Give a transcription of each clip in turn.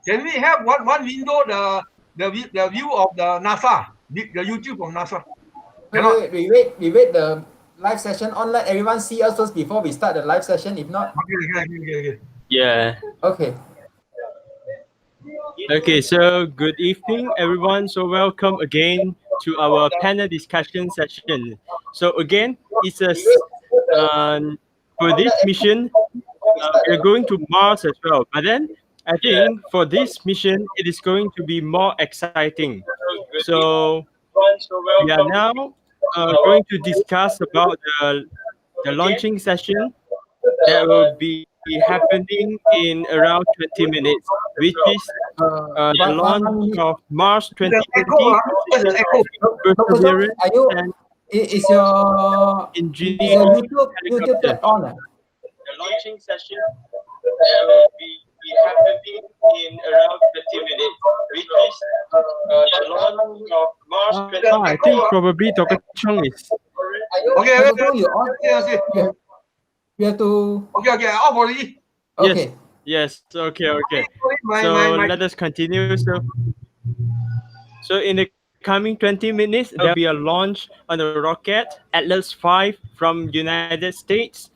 Can we have one window the view of the NASA, the YouTube from NASA? Cannot. We wait the live session on. Let everyone see us first before we start the live session. If not, Okay. Yeah. okay. Okay, so good evening, everyone. So welcome again to our panel discussion session. So again, it's for this mission, we're going to Mars as well. But then I think for this mission, it is going to be more exciting. So we are now going to discuss about the launching session that will be happening in around 20 minutes, which is the launch One minute. of Mars There's echo. 2020 There's mission echo. of Dr. Chong, Perseverance are you? and Is your Ingenuity YouTube helicopter. chat on? The launching session that will be happening in around 20 minutes, which is the launch of Mars 2020. I think probably Dr. Chong is. Okay. Dr. Chong, you on? Okay. We have to. Okay. Off already. Okay. Yes. Okay. My- So my- let us continue. So in the coming 20 minutes, there'll be a launch on the rocket Atlas 5 from United States,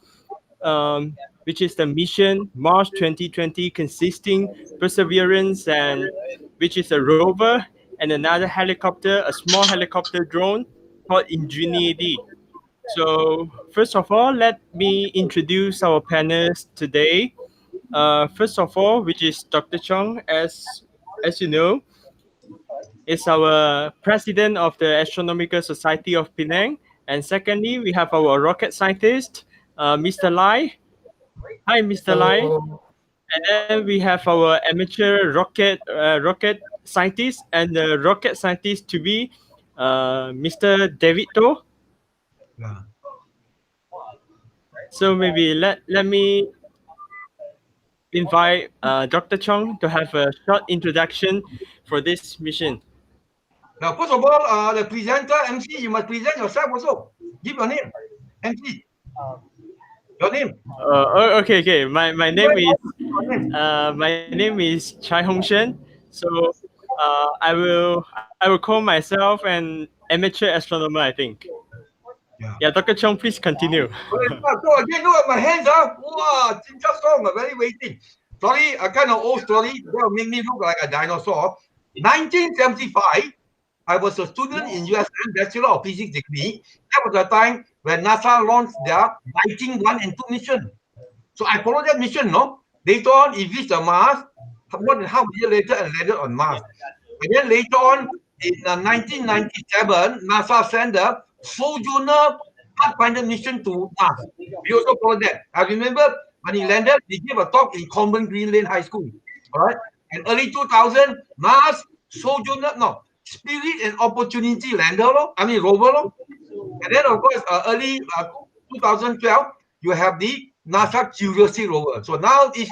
which is the mission Mars 2020, consisting Perseverance and which is a rover and another helicopter, a small helicopter drone called Ingenuity. So first of all, let me introduce our panelists today. First of all, which is Dr. Chong, as you know, is our president of the Astronomical Society of Penang. And secondly, we have our rocket scientist, Mr. Lai. Hi, Mr. Lai. So, And then we have our amateur rocket scientist and the rocket scientist to be Mr. David To. Yeah. So maybe let me invite Dr. Chong to have a short introduction for this mission. Now, first of all, the presenter MC, you must present yourself also. Give your name, MC. Your name. Okay. My name is Chai Hong Shen. So I will call myself an amateur astronomer, I think. Yeah, Dr. Chong, please continue. So again, look at my hands. Wow, just strong, very waiting. Sorry, a kind of old story. That will make me look like a dinosaur. 1975, I was a student in USM, Bachelor of Physics degree. That was the time when NASA launched their Viking 1 and 2 mission. So I followed that mission, no? Later on, it reached the Mars, more than half a year later, and landed on Mars. And then later on, in 1997, NASA sent the Sojourner Pathfinder mission to Mars. We also followed that. I remember when he landed, he gave a talk in Convent Green Lane High School. All right. And early 2000, Mars, Sojourner, no, Spirit and Opportunity lander, rover. And then, of course, early 2012, you have the NASA Curiosity rover. So now it's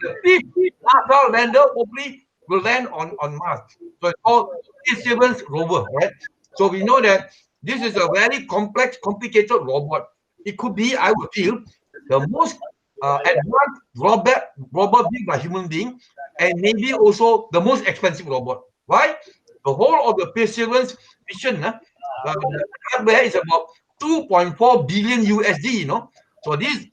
the fifth NASA lander, hopefully will land on Mars. So it's called Perseverance rover, right? So we know that this is a very complex, complicated robot. It could be, I would feel, the most advanced robot built by human being, and maybe also the most expensive robot. Why? The whole of the Perseverance mission, the hardware is about 2.4 billion USD, So this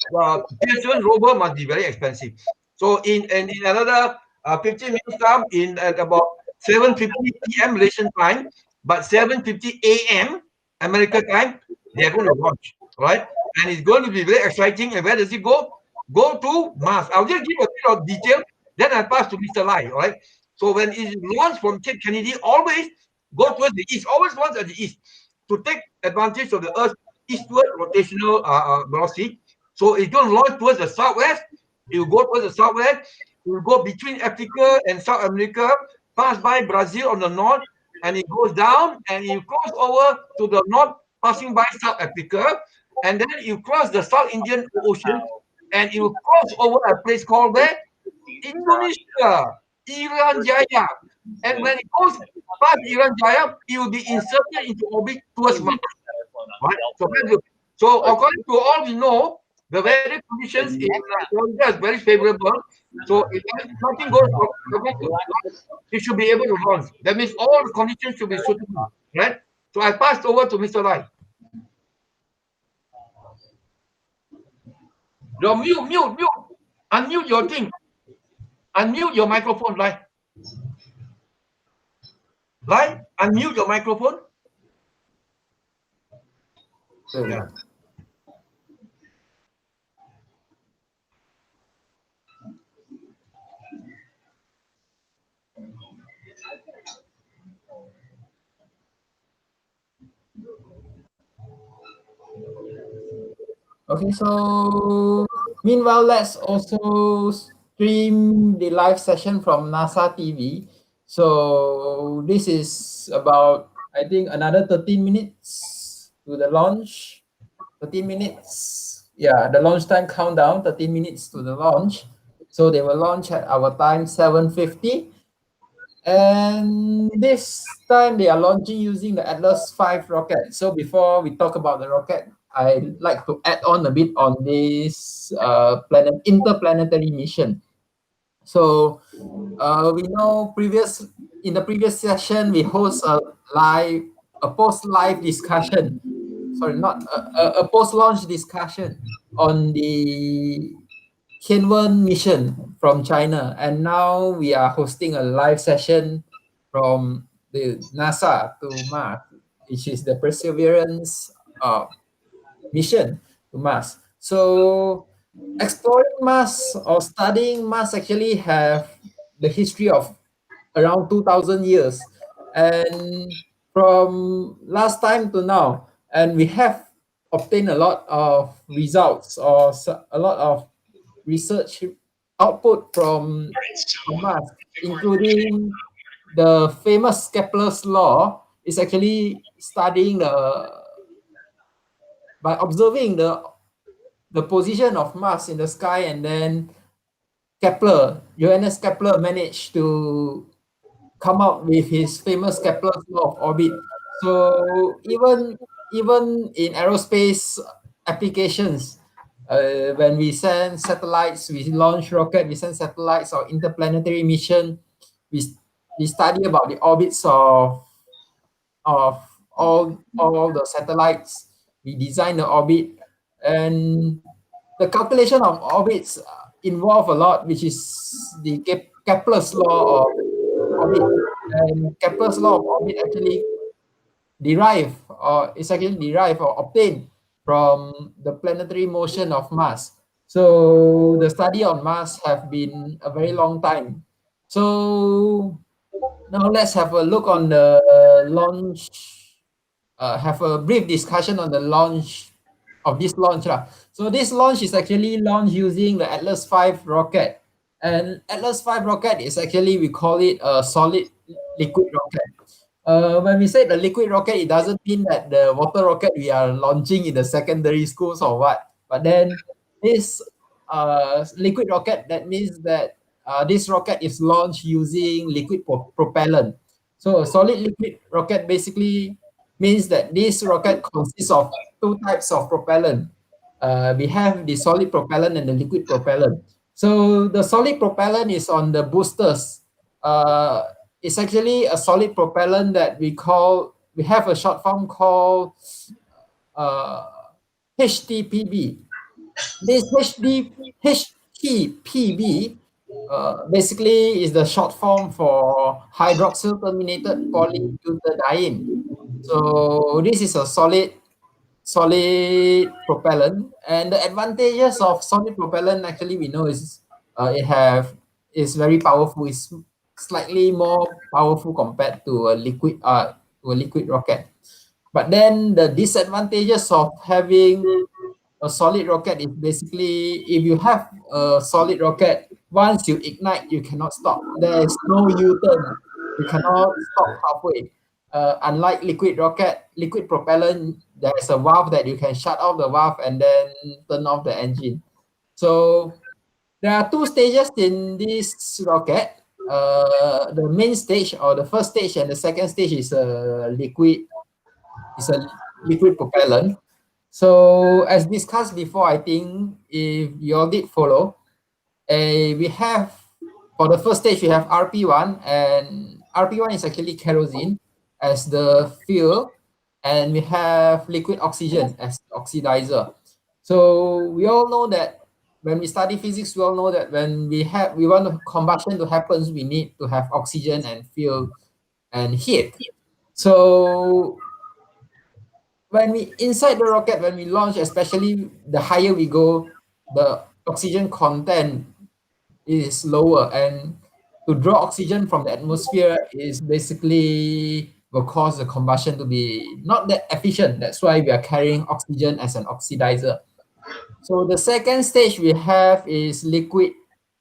Perseverance rover must be very expensive. So in another 15 minutes time, at about 7:50 p.m. Malaysian time, but 7:50 a.m. American time, they are going to launch, right? And it's going to be very exciting. And where does it go? Go to Mars. I'll just give a bit of detail. Then I pass to Mr. Lai, all right? So when it launched from Cape Kennedy, always go towards the east. Always launch at the east to take advantage of the Earth's eastward rotational velocity. So it's going to launch towards the southwest. It will go towards the southwest. It will go between Africa and South America, pass by Brazil on the north, and it goes down and you cross over to the north, passing by South Africa, and then you cross the South Indian Ocean, and you cross over a place called where? Indonesia, Iran Jaya. And when it goes past Iran Jaya, it will be inserted into orbit towards Mars. Right? So according to all we know, the weather conditions in Florida is very favorable. So if nothing goes wrong, it should be able to launch. That means all the conditions should be suitable, right? So I passed over to Mr. Lai. You're mute. Unmute your thing. Unmute your microphone, Lai. Lai, unmute your microphone. Yeah. Okay, so meanwhile, let's also stream the live session from NASA TV. So this is about, I think, another 13 minutes to the launch. 13 minutes. Yeah, the launch time countdown, 13 minutes to the launch. So they will launch at our time, 7:50. And this time they are launching using the Atlas 5 rocket. So before we talk about the rocket, I'd like to add on a bit on this interplanetary mission. So we know in the previous session, we host a post-live discussion. Sorry, not a post-launch discussion on the Tianwen mission from China, and now we are hosting a live session from the NASA to Mars, which is the Perseverance mission to Mars. So exploring Mars or studying Mars actually have the history of around 2,000 years, and from last time to now, and we have obtained a lot of results or a lot of research output from Mars, including the famous Kepler's law, is actually studying by observing the position of Mars in the sky, and then Johannes Kepler managed to come up with his famous Kepler's law of orbit. So even in aerospace applications, when we send satellites, we launch rocket, we send satellites or interplanetary mission, we, we study about the orbits of all the satellites. We design the orbit, and the calculation of orbits involve a lot, which is the Kepler's law of orbit. And Kepler's law of orbit actually derived or obtained from the planetary motion of Mars. So the study on Mars have been a very long time. So now let's have a look on the launch. Have a brief discussion on the launch of this launch. So this launch is actually launched using the Atlas 5 rocket. And Atlas 5 rocket is actually, we call it a solid liquid rocket. When we say the liquid rocket, it doesn't mean that the water rocket we are launching in the secondary schools or what. But then this liquid rocket, that means that this rocket is launched using liquid propellant. So a solid liquid rocket basically means that this rocket consists of two types of propellant. We have the solid propellant and the liquid propellant. So the solid propellant is on the boosters. It's actually a solid propellant that we have a short form called HTPB. This HTPB basically is the short form for hydroxyl terminated polybutadiene. So this is a solid propellant, and the advantages of solid propellant actually we know is is very powerful. It's slightly more powerful compared to a liquid rocket. But then the disadvantages of having a solid rocket is basically, if you have a solid rocket, once you ignite, you cannot stop. There is no U-turn. You cannot stop halfway. Unlike liquid propellant, there's a valve that you can shut off the valve and then turn off the engine. So there are two stages in this rocket. The main stage, or the first stage, and the second stage is a liquid propellant. So as discussed before, I think if you all did follow, we have, for the first stage, we have RP1, and RP1 is actually kerosene as the fuel, and we have liquid oxygen as the oxidizer. So we all know that when we study physics, we all know that when we want the combustion to happen, we need to have oxygen and fuel and heat. So when we inside the rocket, when we launch, especially the higher we go, the oxygen content is lower, and to draw oxygen from the atmosphere is basically will cause the combustion to be not that efficient. That's why we are carrying oxygen as an oxidizer. So the second stage we have is liquid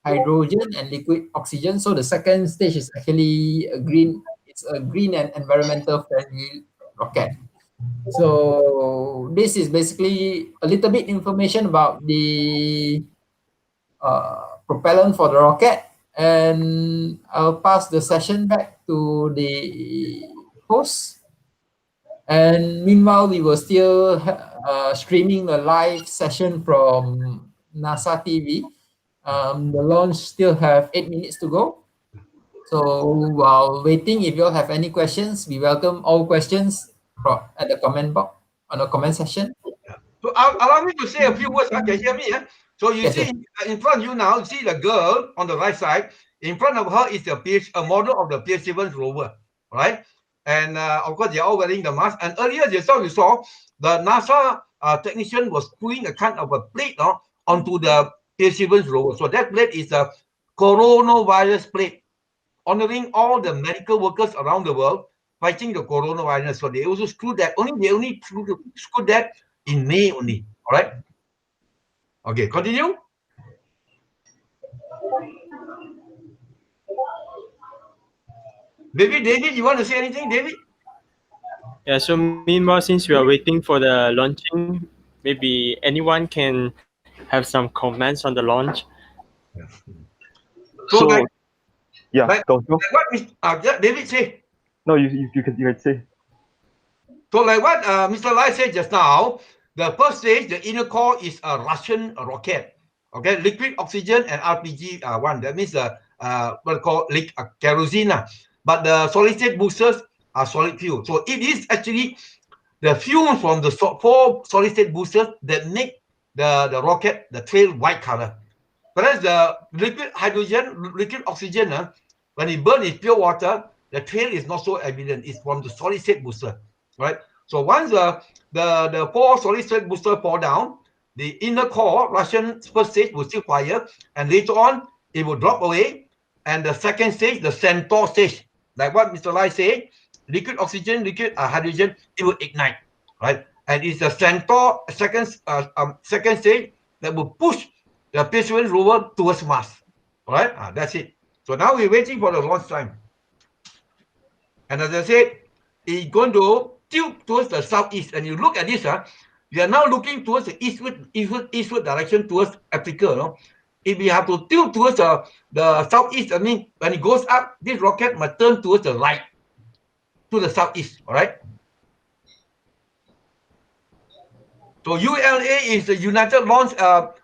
hydrogen and liquid oxygen. So the second stage is actually a green. It's a green and environmental friendly rocket. So this is basically a little bit information about the propellant for the rocket, and I'll pass the session back to the host. And meanwhile, we were still streaming the live session from NASA TV. The launch still have 8 minutes to go. So while waiting, if you all have any questions, we welcome all questions at the comment box on the comment section. So allow me to say a few words. Can you hear me? So you Yes, see in front of you now, see the girl on the right side. In front of her is a model of the Perseverance rover, right? And of course, they're all wearing the mask. And earlier, you saw the NASA technician was putting a kind of a plate onto the Perseverance rover. So that plate is a coronavirus plate, honoring all the medical workers around the world fighting the coronavirus. So they also screwed that. They only screwed that in May only. All right. Okay, continue. Maybe David, you want to say anything, David? Yeah, so meanwhile, since we are waiting for the launching, maybe anyone can have some comments on the launch. So, like go. what David say? No, you can say. So like what Mr. Lai said just now, the first stage, the inner core is a Russian rocket. Okay, liquid oxygen and RPG one. That means what call kerosene. But the solid state boosters are solid fuel. So it is actually the fuel from the four solid state boosters that make the rocket, the tail, white color. Whereas the liquid hydrogen, liquid oxygen, when it burns in pure water, the tail is not so evident. It's from the solid state booster, right? So once the four solid state booster fall down, the inner core, Russian first stage, will still fire, and later on it will drop away. And the second stage, the Centaur stage, like what Mr. Lai said, liquid oxygen, liquid hydrogen, it will ignite, right? And it's the Centaur second stage that will push the Perseverance rover towards Mars. All right, that's it. So now we're waiting for the launch time. And as I said, it's going to tilt towards the southeast. And you look at this, we are now looking towards the eastward direction towards Africa. No? If we have to tilt towards the southeast, I mean, when it goes up, this rocket must turn towards the right, to the southeast. All right. So ULA is the United Launch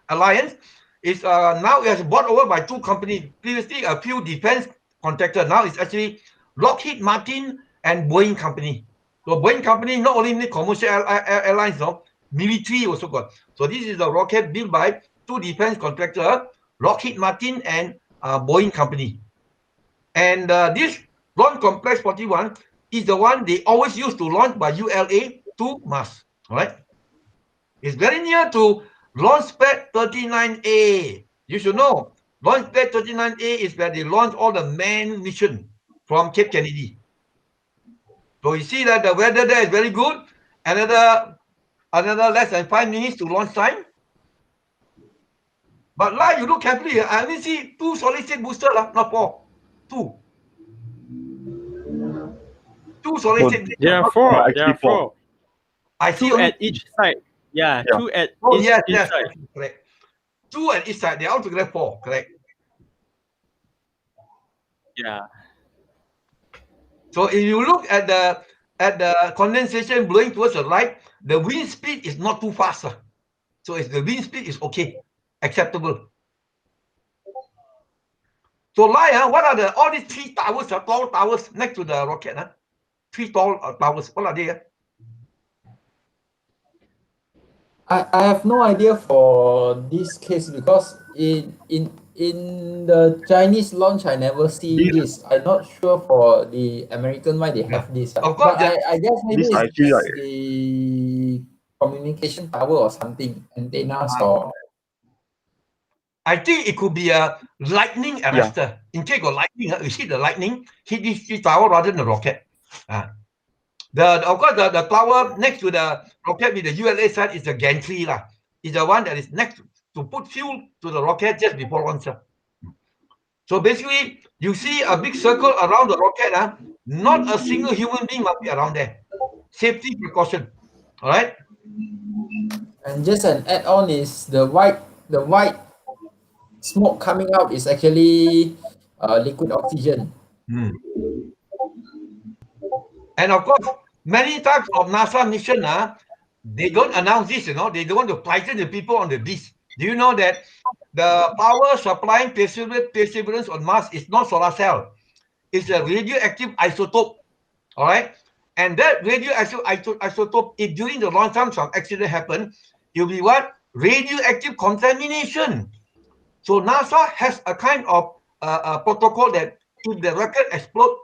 Alliance. It's now it has bought over by two companies. Previously, a few defense contractor. Now it's actually Lockheed Martin and Boeing company. So Boeing company not only need commercial airlines, no, military also got. So this is a rocket built by two defense contractor, Lockheed Martin and Boeing company. And this launch complex 41 is the one they always used to launch by ULA to Mars. All right. It's very near to Launchpad 39A. You should know, Launchpad 39A is where they launch all the manned mission from Cape Kennedy. So you see that the weather there is very good. Another less than 5 minutes to launch time. But like you look carefully, I only see two solid state boosters, not four. Two. Two solid state boosters. There are four. There are four. I see two only at each side. Yeah, two at each side. Correct. Two at each side. They are altogether four. Correct. Yeah. So if you look at the condensation blowing towards the right, the wind speed is not too fast. So if the wind speed is okay, acceptable. So what are all these three towers, tall towers next to the rocket? Three tall towers. What are they? I have no idea for this case because in the Chinese launch I never see this. I'm not sure for the American why they have this. Of course, But I guess maybe This it's I feel just like the communication tower or something, antennas or I think it could be a lightning arrestor. In case of lightning, you see the lightning hit this tower rather than the rocket. Of course, the tower next to the rocket with the USA side is the gantry lah. Is the one that is next to put fuel to the rocket just before launch. So basically, you see a big circle around the rocket. Not a single human being must be around there. Safety precaution. All right. and just an add-on is the white smoke coming out is actually liquid oxygen. And of course, many types of NASA mission, they don't announce this, they don't want to frighten the people on the beach. Do you know that the power supplying perseverance on Mars is not solar cell? It's a radioactive isotope, all right? And that radioactive isotope, if during the launch time some accident happen, it will be what? Radioactive contamination. So NASA has a kind of protocol that if the rocket explodes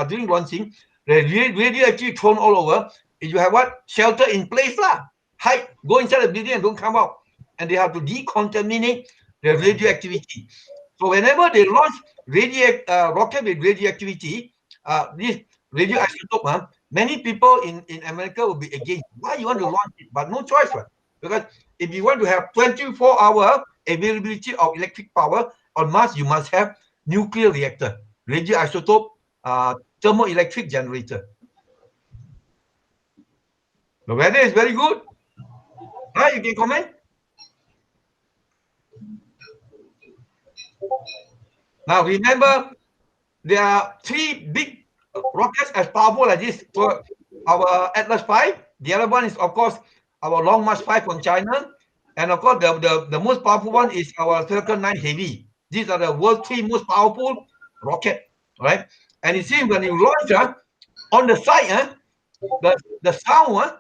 during launching, the radioactive thrown all over, you have what? Shelter in place lah. Hide, go inside the building and don't come out. And they have to decontaminate the radioactivity. So whenever they launch rocket with radioactivity, this radioisotope, many people in America will be against. Why you want to launch it? But no choice, right? Because if you want to have 24-hour availability of electric power on Mars, you must have nuclear reactor, radioisotope, thermoelectric generator. The weather is very good. You can comment. Now remember, there are three big rockets as powerful as this for our Atlas V. The other one is, of course, our Long March 5 from China. And of course, the most powerful one is our Falcon 9 Heavy. These are the world's three most powerful rocket, right? And it seems when you launch on the side, the sound,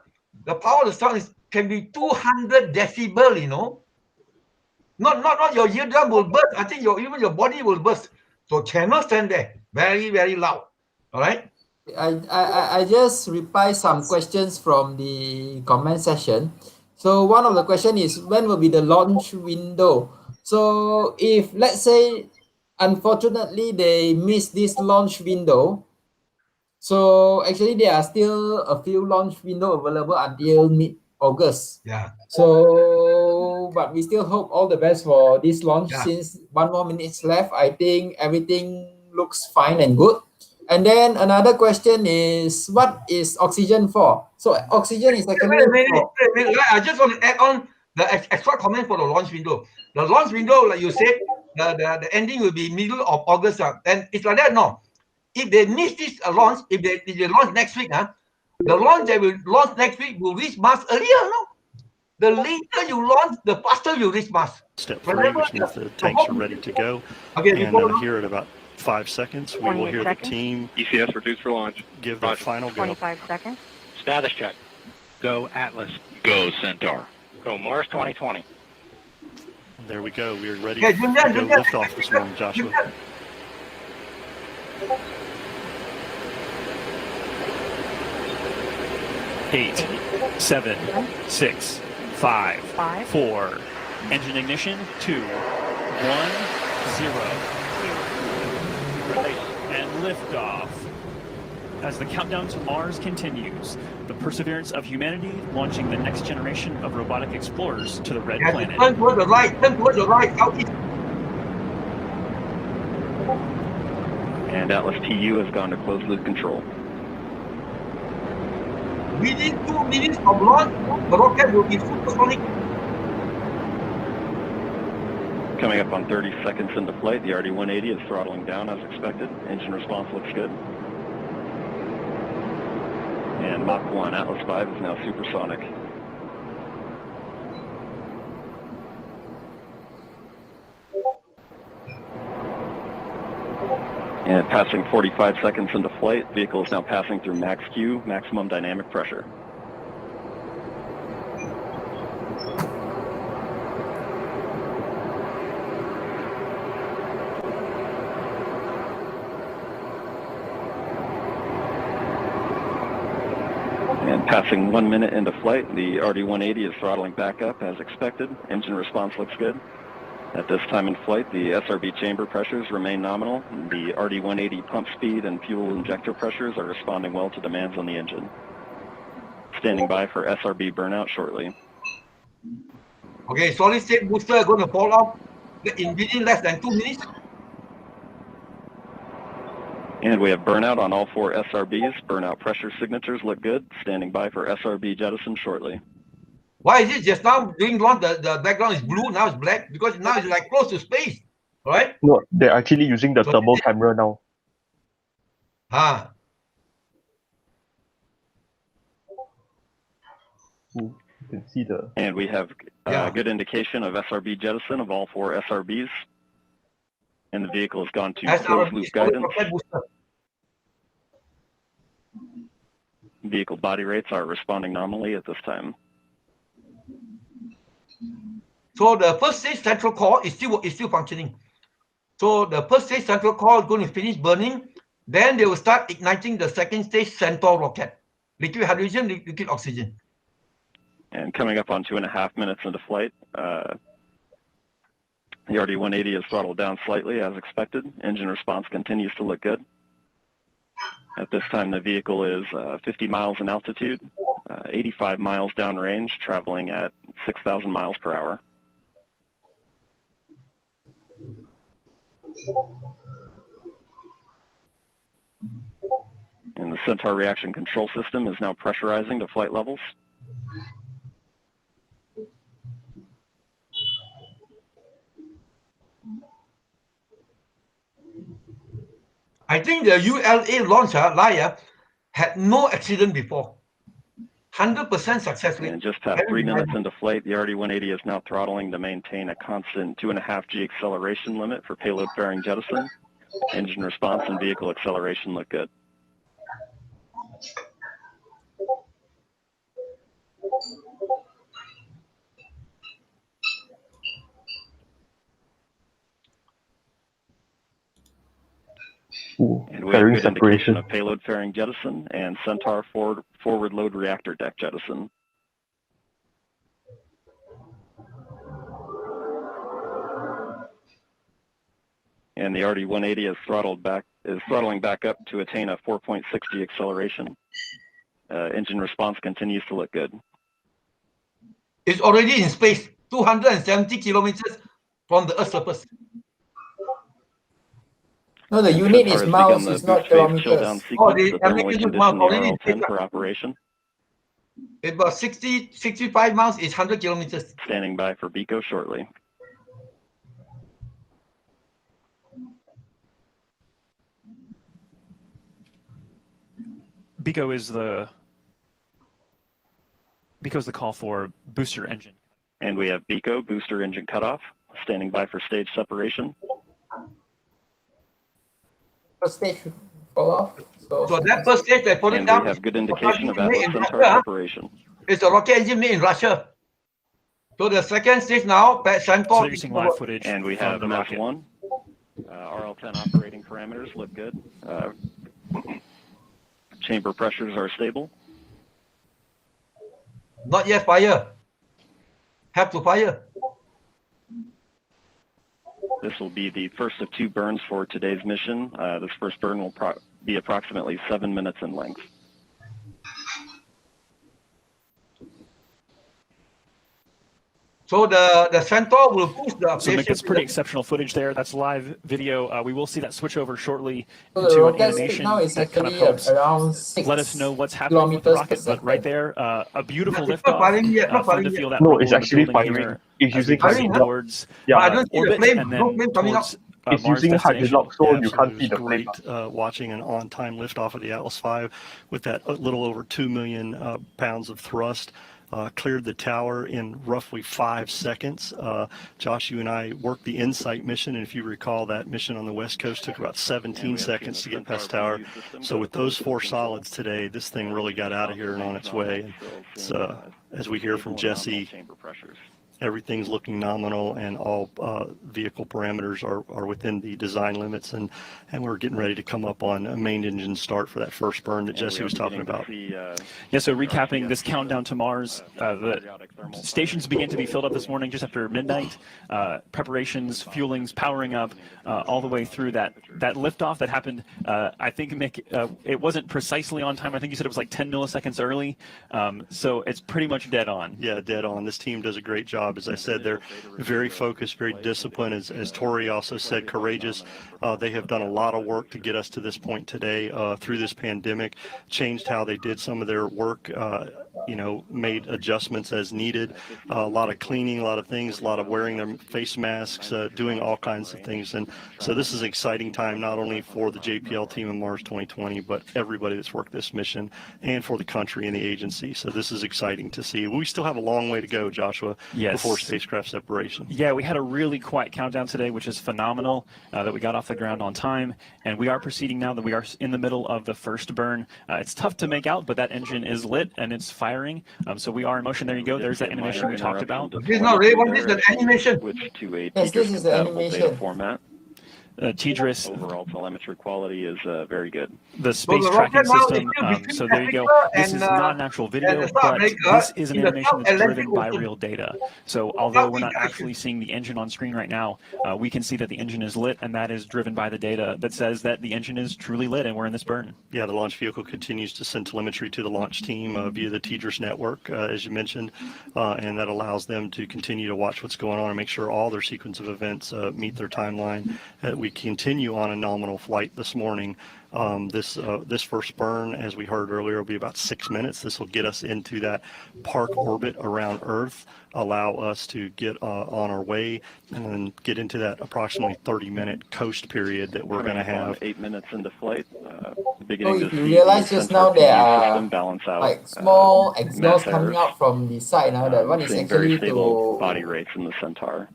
the power of the sound can be 200 decibel, Not your eardrum will burst. I think even your body will burst. So cannot stand there. Very, very loud. All right. I just reply some questions from the comment section. So one of the question is when will be the launch window? So if let's say unfortunately they miss this launch window, so actually there are still a few launch window available until mid-August. Yeah. So but we still hope all the best for this launch. Yeah. Since 1 more minutes left, I think everything looks fine and good. And then another question is, what is oxygen for? So oxygen is actually Wait a minute. I just want to add on the extra comment for the launch window. The launch window, like you said, the ending will be middle of August. And it's like that, no. If they miss this launch, if they launch next week, the launch they will launch next week will reach Mars earlier, no? The later you launch, the faster you reach Mars. Step 3, which means the tanks are ready to go. Okay, And here at about 5 seconds, we will hear the team ECS reduced for launch. give their final go. 25 seconds. Status check. Go Atlas. Go Centaur. Go Mars 2020. There we go. We are ready Okay, to Julian, go Julian, lift off this morning, Joshua. Julian. 8, 7, 6, 5, 4. Engine ignition. 2, 1, 0. And liftoff. As the countdown to Mars continues, the perseverance of humanity launching the next generation of robotic explorers to the red planet. Turn towards the right. Turn towards the right. Southeast. And Atlas TU has gone to closed loop control. Within 2 minutes of launch, the rocket will be supersonic. Coming up on 30 seconds into flight, the RD-180 is throttling down as expected. Engine response looks good. And Mach 1 Atlas V is now supersonic. And passing 45 seconds into flight, vehicle is now passing through max Q, maximum dynamic pressure. And passing 1 minute into flight, the RD-180 is throttling back up as expected. Engine response looks good. At this time in flight, the SRB chamber pressures remain nominal. The RD-180 pump speed and fuel injector pressures are responding well to demands on the engine. Standing by for SRB burnout shortly. Okay, solid state booster going to fall off in within less than 2 minutes. And we have burnout on all 4 SRBs. Burnout pressure signatures look good. Standing by for SRB jettison shortly. Why is it just now during launch the background is blue, now it's black? Because now it's like close to space, right? No, they're actually using the So thermal camera now. You can see the... And we have good indication of SRB jettison of all 4 SRBs. And the vehicle has gone to closed loop guidance. Vehicle body rates are responding nominally at this time. So the first stage central core is still functioning. So the first stage central core is going to finish burning. Then they will start igniting the second stage Centaur rocket. Liquid hydrogen, liquid oxygen. And coming up on 2.5 minutes into flight, the RD-180 is throttled down slightly as expected. Engine response continues to look good. At this time, the vehicle is 50 miles in altitude, 85 miles downrange, traveling at 6,000 miles per hour. And the Centaur reaction control system is now pressurizing to flight levels. I think the ULA launcher, Laia, had no accident before. 100% success rate. And just past 3 minutes into flight, the RD-180 is now throttling to maintain a constant 2.5 G acceleration limit for payload fairing jettison. Engine response and vehicle acceleration look good. And we have good indication of payload fairing jettison and Centaur forward load reactor deck jettison. And the RD-180 is throttling back up to attain a 4.6 G acceleration. Engine response continues to look good. It's already in space, 270 kilometers from the Earth's surface. No, the unit is miles, it's not kilometers. Oh, the American use miles already in space. For operation. About 65 miles is 100 kilometers. Standing by for BECO shortly. BECO is the call for booster engine. And we have BECO, booster engine cutoff, standing by for stage separation. First stage fall off. So that first stage they put it down. We have good indication of Atlas Centaur separation. It's a rocket engine made in Russia. So the second stage now, Centaur. So they're using live footage. And we have Mach 1. RL10 operating parameters look good. Chamber pressures are stable. Not yet fire. Have to fire. This will be the first of 2 burns for today's mission. This first burn will be approximately 7 minutes in length. So the Centaur will push the So Mick, that's pretty exceptional footage there. That's live video. We will see that switch over shortly so into an rocket animation now is that kind of actually helps around 6 let us know what's happening with the rocket. But right there, a beautiful liftoff. Fun to feel that no, it's actually firing. It's using towards I don't see orbit the flame. and No then flame coming up. It's using hydrogen, so you can't see the great flame. watching an on-time liftoff of the Atlas V with that little over 2 million pounds of thrust. cleared the tower in roughly 5 seconds. Josh, you and I worked the InSight mission, and if you recall, that mission on the West Coast took about 17 seconds to get past tower. So with those 4 solids today, this thing really got out of here and on its way. It's, as we hear from Jesse, everything's looking nominal, and all vehicle parameters are within the design limits, and we're getting ready to come up on a main engine start for that first burn that Jesse was talking about. Yeah, so recapping this countdown to Mars, the stations began to be filled up this morning just after midnight. Preparations, fuelings, powering up, all the way through that liftoff that happened. I think, Mick, it wasn't precisely on time. I think you said it was like 10 milliseconds early. So it's pretty much dead on. Yeah, dead on. This team does a great job. As I said, they're very focused, very disciplined. As Tori also said, courageous. They have done a lot of work to get us to this point today through this pandemic, changed how they did some of their work, made adjustments as needed, a lot of cleaning, a lot of things, a lot of wearing their face masks, doing all kinds of things. And so this is an exciting time, not only for the JPL team in Mars 2020, but everybody that's worked this mission, and for the country and the agency. So this is exciting to see. We still have a long way to go, Joshua, before spacecraft separation. Yeah, we had a really quiet countdown today, which is phenomenal, that we got off the ground on time. And we are proceeding now that we are in the middle of the first burn. It's tough to make out, but that engine is lit and it's firing. So we are in motion. There you go. There's that animation we talked about. This is not Raven, this is an animation. Switch to a Yes, this is the animation. format. TDRS. Overall telemetry quality is very good. The space tracking system. So there you go. This is not an actual video, but this is an animation that's driven by real data. So although we're not actually seeing the engine on screen right now, we can see that the engine is lit, and that is driven by the data that says that the engine is truly lit and we're in this burn. Yeah, the launch vehicle continues to send telemetry to the launch team via the TDRS network, as you mentioned, and that allows them to continue to watch what's going on and make sure all their sequence of events meet their timeline. We continue on a nominal flight this morning. This first burn, as we heard earlier, will be about 6 minutes. This will get us into that park orbit around Earth, allow us to get on our way, and then get into that approximately 30-minute coast period that we're going to have. 8 minutes into flight. Beginning to you realize just now there are balance out, like small exhausts coming out from the side now. That one is seeing actually very stable to body rates in the Centaur.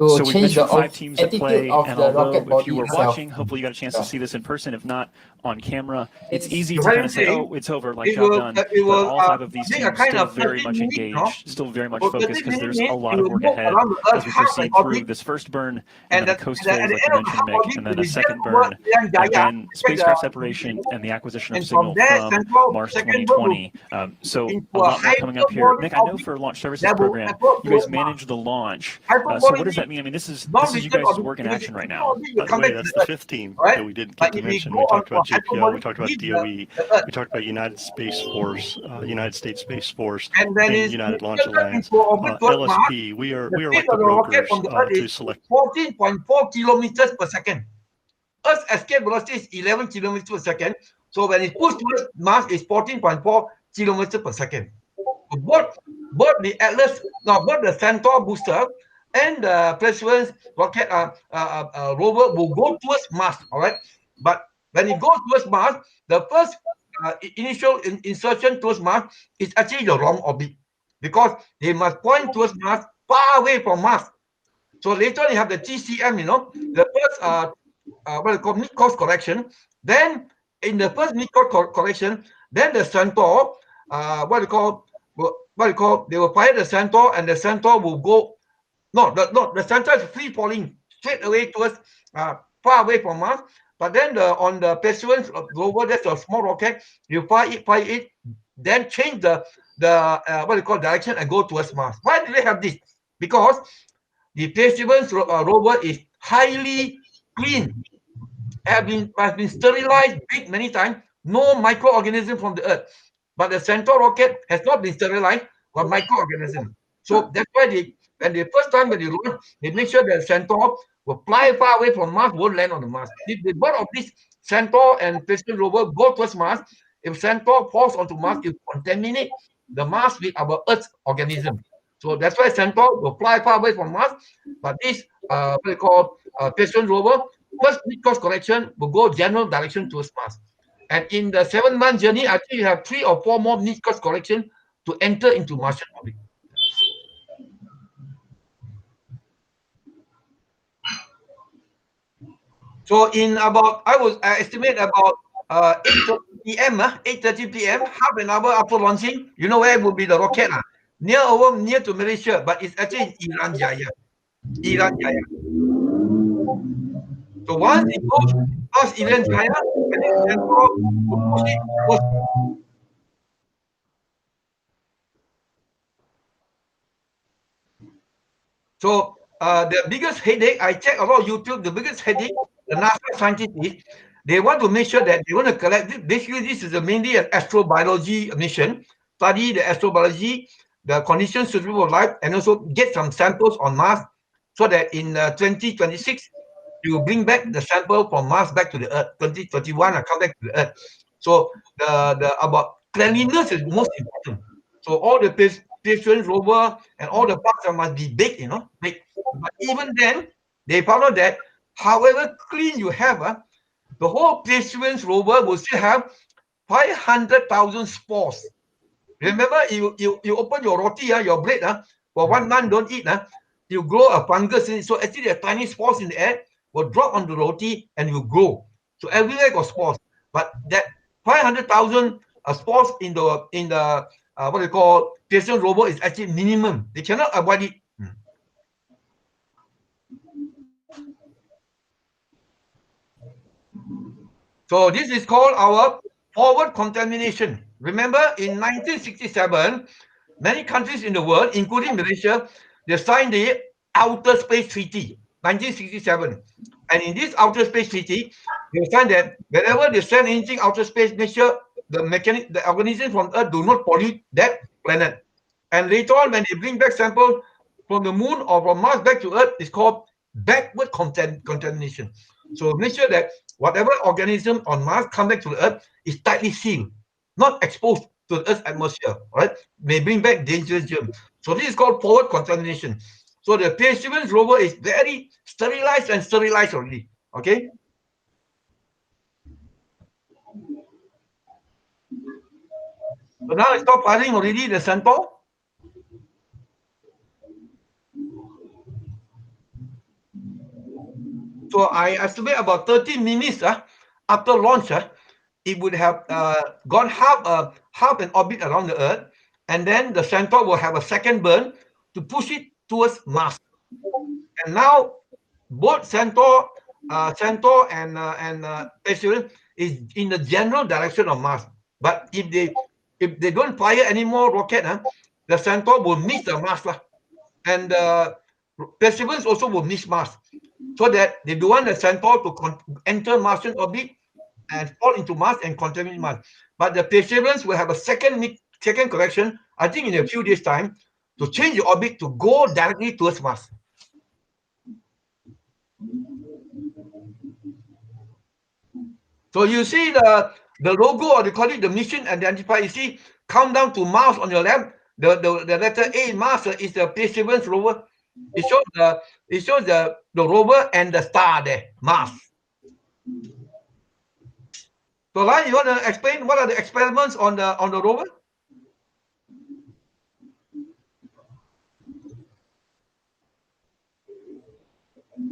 So we change the mentioned 5 teams that play, attitude of and the although rocket if body you were itself. watching, hopefully you got a chance to see this in person. If not, on camera, it's easy to Very kind of say, thing, "Oh, it's over, like it job will- done." it But will, all 5 of these take a teams kind still of very 30 much minutes, engaged, no? still very much For focused, because 30 there's a minutes, lot it of will work move ahead around the as Earth we half proceed an through orbit. this first burn and And then at the coast the phase, end like you of mentioned, half Mick, orbit and then will a be second just burn, Yang and Jaya, then spacecraft the- separation and the acquisition and of signal from there, from Central Mars second burn 2020. So into a a lot more coming up here. hyperbolic Mick, I know orbit for Launch Services that will Program, approach you guys towards Mars. manage the launch. So Hyperbolic what does that means mean? I mean, this is you non-return guys' orbit, work in because action if right you now. orbit, you By the come way, back to that's the the Earth, fifth team right? that we didn't But get to if we mention. go We on talked about for JPL, we hyperbolic, talked about leave DOE, the Earth. we talked about United Space Force, United States Space Force, And then and it's United Launch tilted Alliance. into orbit towards Mars. LSP, we are The speed like the of the rocket brokers from the Earth to is select. 14.4 kilometers per second. Earth's escape velocity is 11 kilometers per second. So when it pushes towards Mars, it's 14.4 kilometers per second. So both the Atlas, both the Centaur booster and the Perseverance rocket rover will go towards Mars. All right, but when it goes towards Mars, the first initial insertion towards Mars is actually the wrong orbit, because they must point towards Mars, far away from Mars. So later on you have the TCM, the first what you call mid-course correction. Then in the first mid-course correction, then the Centaur, they will fire the Centaur, and the Centaur will go. The Centaur is free falling straight away towards far away from Mars. But then on the Perseverance rover, that's a small rocket. You fire it, then change the direction and go towards Mars. Why do they have this? Because the Perseverance rover is highly clean, has been sterilized many times. No microorganism from the Earth. But the Centaur rocket has not been sterilized for microorganisms. So that's why when they launch, they make sure that the Centaur will fly far away from Mars, won't land on the Mars. If the both of these Centaur and Perseverance rover go towards Mars, if Centaur falls onto Mars, it will contaminate the Mars with our Earth's organism. So that's why Centaur will fly far away from Mars. But this Perseverance rover, first mid-course correction will go general direction towards Mars. And in the 7-month journey, I think you have 3 or 4 more course correction to enter into Martian orbit. So in about, I estimate about 8:30 p.m. 8:30 p.m. half an hour after launching, you know where would be the rocket? Near to Malaysia, but it's actually in Iran Jaya. Iran Jaya. So once it goes past Iran Jaya, and then Singapore will push it towards. So the biggest headache, I checked a lot of YouTube, the biggest headache, the NASA scientists is, they want to make sure that they want to collect this. Basically, this is mainly an astrobiology mission, study the astrobiology, the conditions suitable for life, and also get some samples on Mars so that in 2026, you bring back the sample from Mars back to the Earth. 2021, I come back to the Earth. So the about cleanliness is most important. So all the Perseverance rover and all the parts must be baked, baked. But even then, they found out that however clean you have, the whole Perseverance rover will still have 500,000 spores. Remember, you open your roti, your bread, for 1 month don't eat, you grow a fungus in it. So actually, the tiny spores in the air will drop on the roti and will grow. So everywhere got spores. But that 500,000 spores in the what they call Perseverance rover is actually minimum. They cannot avoid it. So this is called our forward contamination. Remember, in 1967, many countries in the world, including Malaysia, they signed the Outer Space Treaty, 1967. And in this Outer Space Treaty, they signed that whenever they send anything outer space, make sure the organisms from Earth do not pollute that planet. And later on, when they bring back samples from the moon or from Mars back to Earth, it's called backward contamination. So make sure that whatever organism on Mars come back to the Earth is tightly sealed, not exposed to the Earth's atmosphere, right? May bring back dangerous germs. So this is called forward contamination. So the Perseverance rover is very sterilized already, okay? So now it's stop firing already, the sample. So I estimate about 30 minutes after launch, it would have gone half an orbit around the Earth, and then the Centaur will have a second burn to push it towards Mars. And now both Centaur and Perseverance is in the general direction of Mars. But if they don't fire any more rocket, the Centaur will miss the Mars, and Perseverance also will miss Mars. So that they don't want the Centaur to enter Martian orbit and fall into Mars and contaminate Mars. But the Perseverance will have a second correction, I think in a few days' time, to change the orbit to go directly towards Mars. So you see the logo, or they call it the mission identifier. You see, countdown to Mars on your left. The letter A, Mars, is the Perseverance rover. It shows the rover and the star there, Mars. So, Lai, you want to explain what are the experiments on the rover?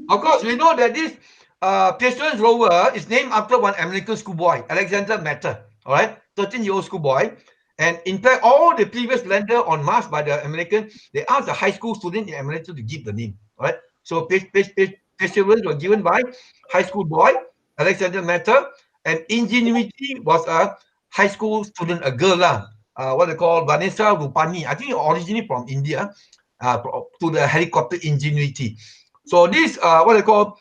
Of course, we know that this Perseverance rover is named after one American schoolboy, Alexander Matter. All right, 13-year-old schoolboy. And in fact, all the previous lander on Mars by the American, they asked a high school student in America to give the name. All right, so Perseverance was given by high school boy Alexander Matter, and Ingenuity was a high school student, a girl, what they call Vanessa Rupani. I think originally from India, to the helicopter Ingenuity. So this what they call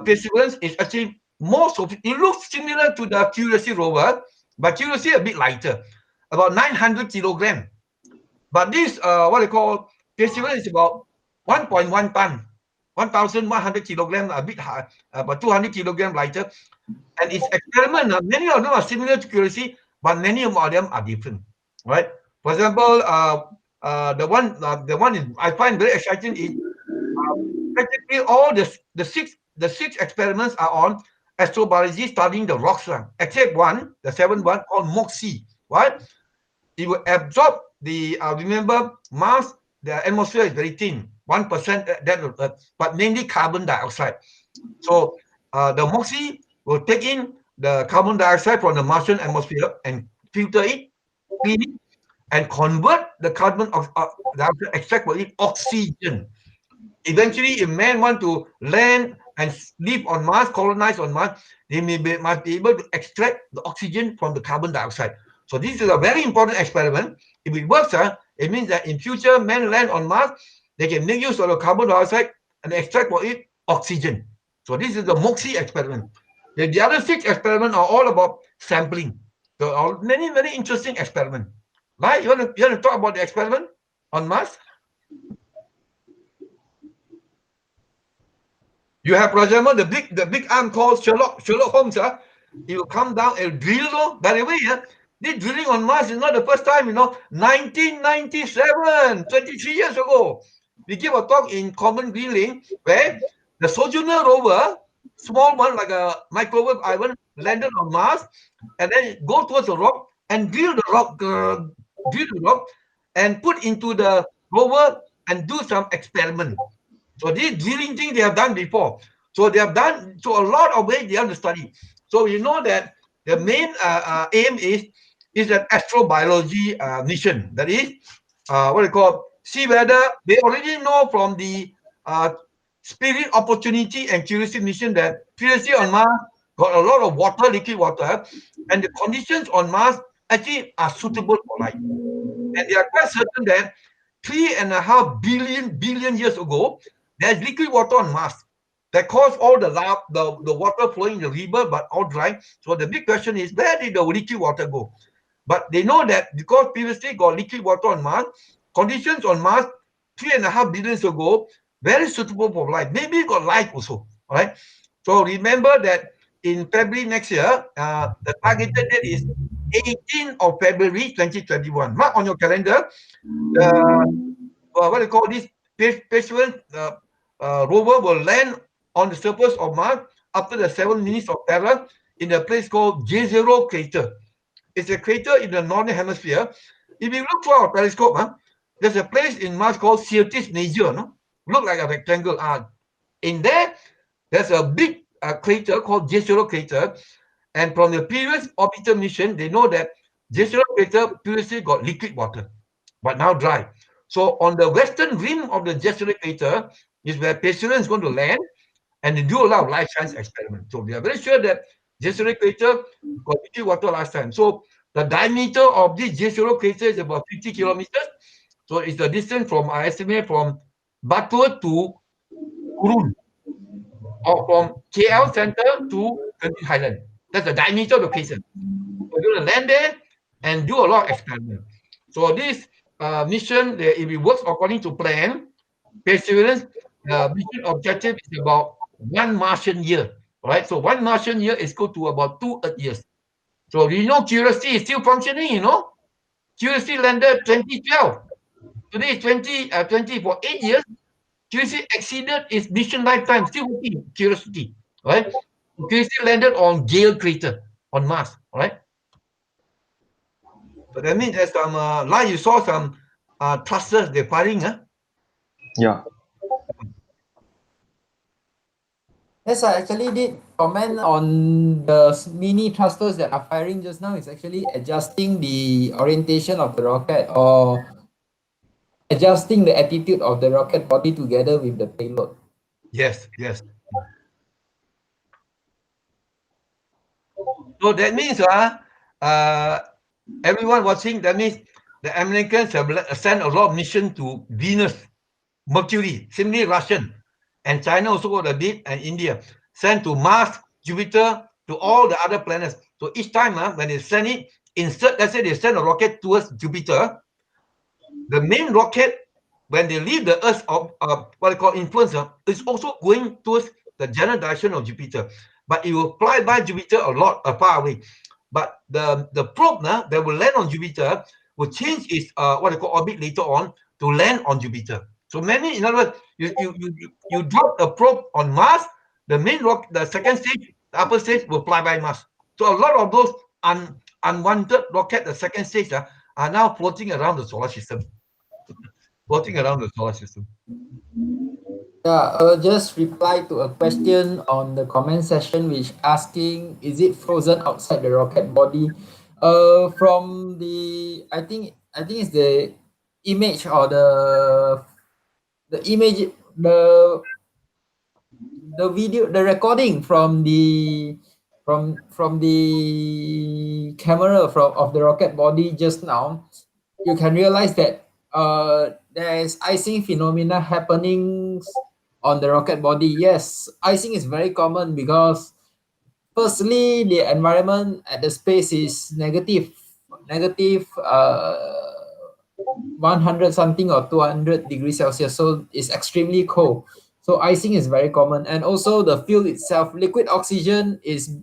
Perseverance is actually it looks similar to the Curiosity rover, but Curiosity a bit lighter, about 900 kilogram. But this what they call Perseverance is about 1.1 ton, 1,100 kilogram, a bit high, about 200 kilogram lighter. And its experiment, many of them are similar to Curiosity, but many of them are different, right? For example, the one is, I find very exciting is practically all the six experiments are on astrobiology studying the rocks, except one, the seventh one called MOXIE. What? It will absorb the, remember, Mars, the atmosphere is very thin, 1% that of Earth, but mainly carbon dioxide. So the MOXIE will take in the carbon dioxide from the Martian atmosphere and filter it, clean it, and convert the carbon dioxide, extract for it oxygen. Eventually, if man want to land and live on Mars, colonize on Mars, they must be able to extract the oxygen from the carbon dioxide. So this is a very important experiment. If it works, it means that in future, men land on Mars, they can make use of the carbon dioxide and extract for it oxygen. So this is the MOXIE experiment. The other 6 experiments are all about sampling. So all, many, very interesting experiments. Right? You want to talk about the experiment on Mars? You have, for example, the big arm called Sherlock Holmes. He will come down and drill. By the way, this drilling on Mars is not the first time. 1997, 23 years ago, we gave a talk in Common Greenland where the Sojourner rover, small one like a microwave oven, landed on Mars and then go towards the rock and drill the rock, and put into the rover and do some experiment. So this drilling thing they have done before. So they have done, so a lot of ways they have to study. So you know that the main aim is an astrobiology mission. That is, what they call, see whether they already know from the Spirit, Opportunity, and Curiosity mission that previously on Mars got a lot of water, liquid water, and the conditions on Mars actually are suitable for life. And they are quite certain that 3.5 billion years ago, there's liquid water on Mars that caused all the water flowing in the river, but all dry. So the big question is, where did the liquid water go? But they know that because previously got liquid water on Mars, conditions on Mars 3.5 billion years ago, very suitable for life. Maybe got life also. All right. So remember that in February next year, the targeted date is 18th of February 2021. Mark on your calendar. What do you call this? Perseverance rover will land on the surface of Mars after the 7 minutes of terror in a place called J0 crater. It's a crater in the northern hemisphere. If you look through our telescope, there's a place in Mars called Syrtis Major. Look like a rectangle. In there, there's a big crater called J0 crater. And from the previous orbital mission, they know that J0 crater previously got liquid water, but now dry. So on the western rim of the J0 crater is where Perseverance is going to land, and they do a lot of life science experiments. So they are very sure that J0 crater got liquid water last time. So the diameter of this J0 crater is about 50 kilometers. So it's the distance from, I estimate, from Batu to Kurun, or from KL Center to Genting Highland. That's the diameter of the crater. We're going to land there and do a lot of experiments. So this mission, if it works according to plan, Perseverance mission objective is about 1 Martian year. Right? So 1 Martian year is equal to about 2 Earth years. So Curiosity is still functioning. Curiosity landed 2012. Today is 20 for 8 years. Curiosity exceeded its mission lifetime, still working. Curiosity, right? Curiosity landed on Gale crater on Mars, right? So that means there's some like you saw some thrusters they're firing, Yeah. Yes, I actually did comment on the mini thrusters that are firing just now. It's actually adjusting the orientation of the rocket or adjusting the attitude of the rocket body together with the payload. Yes. So that means everyone watching, that means the Americans have sent a lot of mission to Venus, Mercury, similarly Russian, and China also got a bit, and India sent to Mars, Jupiter, to all the other planets. So each time when they send it, let's say they send a rocket towards Jupiter, the main rocket, when they leave the Earth's what they call influence, is also going towards the general direction of Jupiter, but it will fly by Jupiter a lot far away. But the probe that will land on Jupiter will change its what they call orbit later on to land on Jupiter. So in other words, you drop a probe on Mars, the main rock, the second stage, the upper stage will fly by Mars. So a lot of those unwanted rocket, the second stage, are now floating around the solar system. Floating around the solar system. Yeah, I'll just reply to a question on the comment section which asking, is it frozen outside the rocket body? From the I think it's the image or the image the video, the recording from the camera of the rocket body just now. You can realize that there is icing phenomena happening on the rocket body. Yes, icing is very common because firstly the environment at the space is negative 100 something or 200 degrees Celsius, so it's extremely cold. So icing is very common, and also the fuel itself, liquid oxygen, is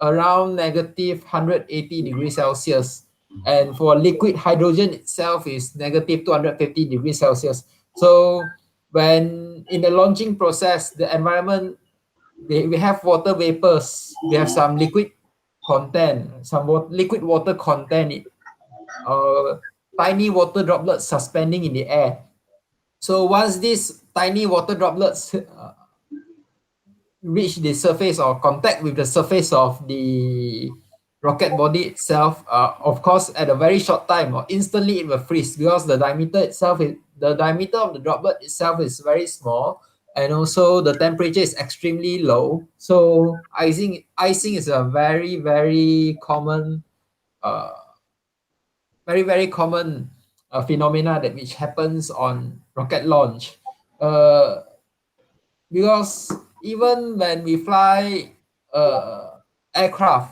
around negative 180 degrees Celsius, and for liquid hydrogen itself is negative 250 degrees Celsius. So when in the launching process, the environment, we have water vapors, we have some liquid content, liquid water content, tiny water droplets suspending in the air. So once these tiny water droplets reach the surface or contact with the surface of the rocket body itself, of course, at a very short time or instantly it will freeze because the diameter of the droplet itself is very small, and also the temperature is extremely low. So icing is a very, very common phenomena that which happens on rocket launch. Because even when we fly aircraft,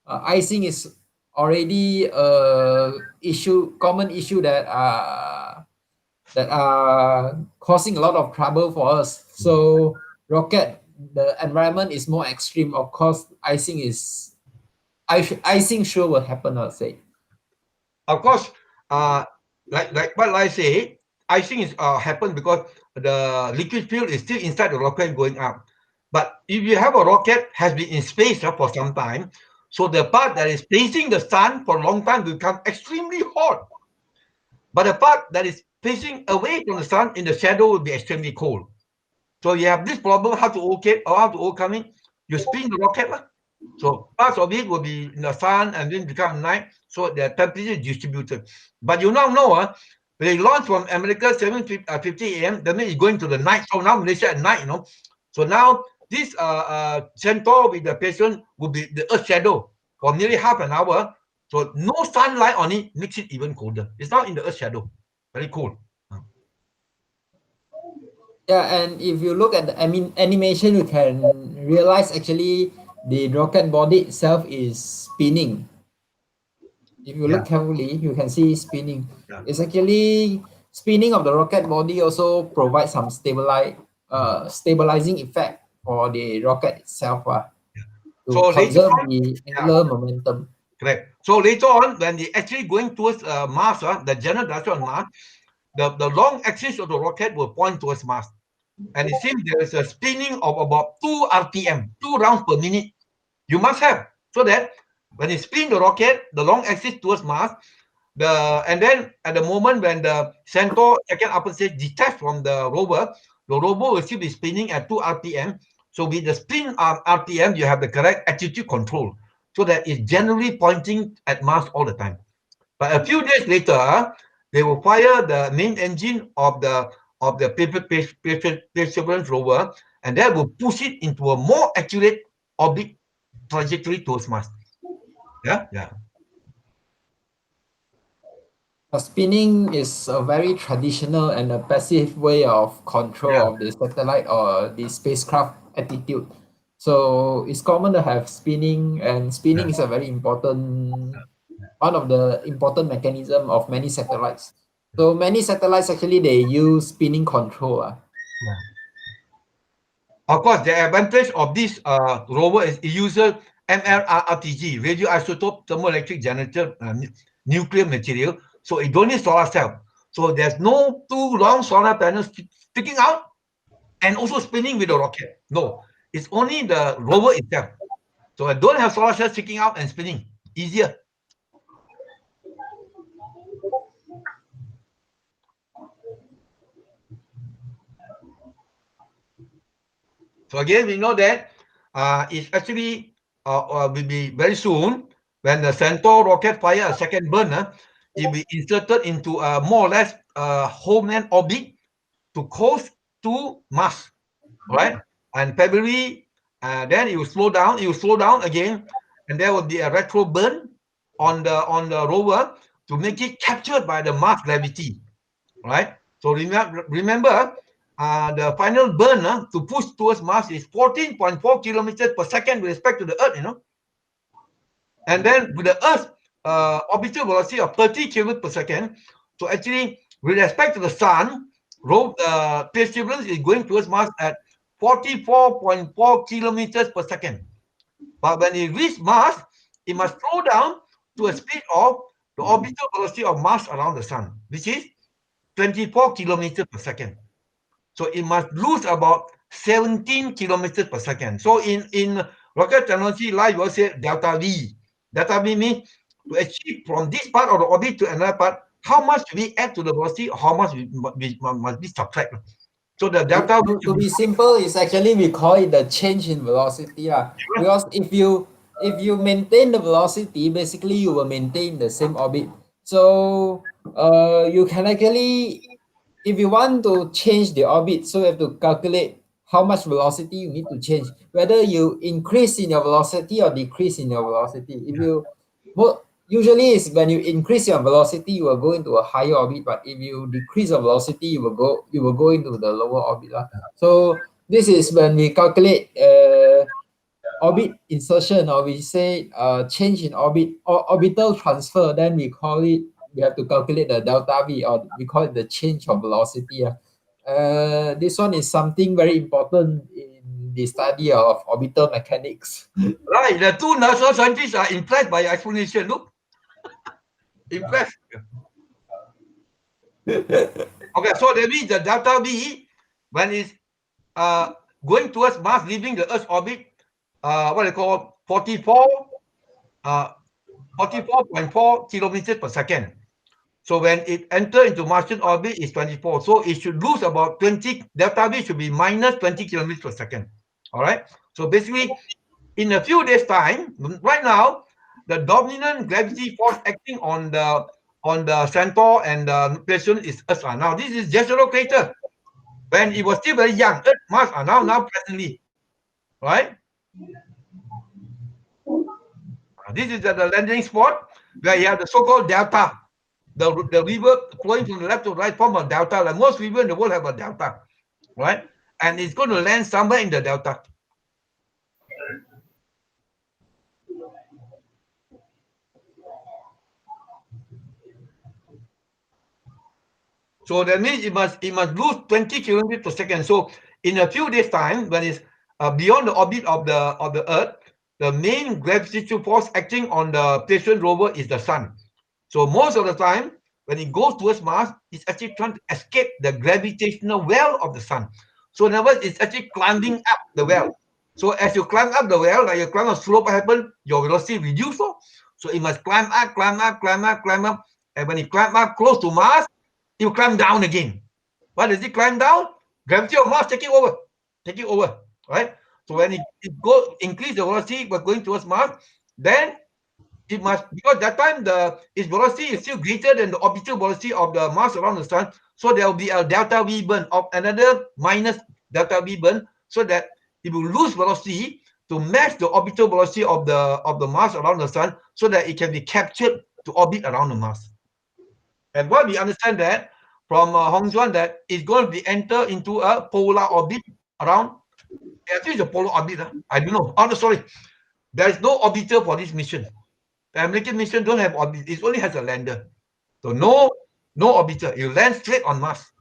icing is already a common issue that are causing a lot of trouble for us. So rocket, the environment is more extreme. Of course, icing sure will happen, I'll say. Of course, like what I say, icing is happen because the liquid fuel is still inside the rocket going up. But if you have a rocket has been in space for some time, so the part that is facing the sun for a long time will become extremely hot. But the part that is facing away from the sun in the shadow will be extremely cold. So you have this problem, how to overcome it. You spin the rocket. So parts of it will be in the sun and then become night. So the temperature is distributed. But you now know, they launched from America 7:50 a.m. That means it's going to the night. So now Malaysia at night, So now this Centaur with the patient will be the Earth shadow for nearly half an hour. So no sunlight on it makes it even colder. It's not in the Earth shadow. Very cold. Yeah, and if you look at the animation, you can realize actually the rocket body itself is spinning. If you look carefully, you can see spinning. Yeah. It's actually spinning of the rocket body also provides some stabilizing effect for the rocket itself to So later conserve on, the angular momentum. correct. So later on, when they actually going towards Mars, the general direction on Mars, the long axis of the rocket will point towards Mars. And it seems there is a spinning of about 2 RPM, 2 rounds per minute. You must have, so that when you spin the rocket, the long axis towards Mars, and then at the moment when the Centaur second upper stage detached from the rover will still be spinning at 2 RPM. So with the spin RPM, you have the correct attitude control, so that it's generally pointing at Mars all the time. But a few days later, they will fire the main engine of the Perseverance rover, and that will push it into a more accurate orbit trajectory towards Mars. Yeah. Spinning is a very traditional and a passive way of control of the satellite or the spacecraft attitude. So it's common to have spinning, and spinning is a very important, one of the important mechanism of many satellites. So many satellites actually they use spinning control. Of course, the advantage of this rover is it uses MRRTG, radioisotope thermoelectric generator nuclear material. So it don't need solar cell. So there's no two long solar panels sticking out and also spinning with the rocket. No, it's only the rover itself. So I don't have solar cells sticking out and spinning. Easier. So again, we know that it's actually will be very soon when the Centaur rocket fire a second burner, it will be inserted into a more or less homeland orbit to coast to Mars, right? And February, then it will slow down. It will slow down again, and there will be a retro burn on the rover to make it captured by the Mars gravity, right? So remember, the final burn to push towards Mars is 14.4 kilometers per second with respect to the Earth, you know. And then with the Earth's orbital velocity of 30 kilometers per second, so actually with respect to the Sun, perseverance is going towards Mars at 44.4 kilometers per second. But when it reaches Mars, it must slow down to a speed of the orbital velocity of Mars around the Sun, which is 24 kilometers per second. So it must lose about 17 kilometers per second. So in rocket technology, like you say delta V. Delta V means to achieve from this part of the orbit to another part, how much we add to the velocity, how much we must be subtract. So the delta V To be simple, is actually we call it the change in velocity. Because if you maintain the velocity, basically you will maintain the same orbit. So you can actually, if you want to change the orbit, so you have to calculate how much velocity you need to change, whether you increase in your velocity or decrease in your velocity. If you usually is when you increase your velocity, you will go into a higher orbit. But if you decrease your velocity, you will go into the lower orbit. So this is when we calculate orbit insertion, or we say change in orbit or orbital transfer. Then we have to calculate the delta V, or we call it the change of velocity. This one is something very important in the study of orbital mechanics. Right, the two NASA scientists are impressed by your explanation. Look, impressed. Okay, so that means the delta V, when it's going towards Mars, leaving the Earth's orbit, what they call 44.4 kilometers per second. So when it enter into Martian orbit, it's 24. So it should lose about 20. Delta V should be minus 20 kilometers per second. All right. So basically, in a few days' time, right now, the dominant gravity force acting on the Centaur and the Perseus is Earth. Now this is Jezero crater. When it was still very young, Earth, Mars are now presently, right? This is the landing spot where you have the so-called delta. The river flowing from the left to right form a delta. Like most rivers in the world have a delta, right? And it's going to land somewhere in the delta. So that means it must lose 20 kilometers per second. So in a few days' time, when it's beyond the orbit of the Earth, the main gravitational force acting on the Perseverance rover is the Sun. So most of the time, when it goes towards Mars, it's actually trying to escape the gravitational well of the Sun. So in other words, it's actually climbing up the well. So as you climb up the well, like you climb a slope happen, your velocity reduces. So it must climb up. And when it climbs up close to Mars, it will climb down again. Why does it climb down? Gravity of Mars take it over, right? So when it increase the velocity but going towards Mars, then it must, because that time its velocity is still greater than the orbital velocity of the Mars around the Sun. So there will be a delta V burn of another minus delta V burn, so that it will lose velocity to match the orbital velocity of the Mars around the Sun, so that it can be captured to orbit around the Mars. And what we understand that from Hong Juan, that it's going to be enter into a polar orbit around. I think it's a polar orbit. I don't know. Oh, no, sorry. There is no orbiter for this mission. The American mission don't have orbit. It only has a lander. So no orbiter. You land straight on Mars.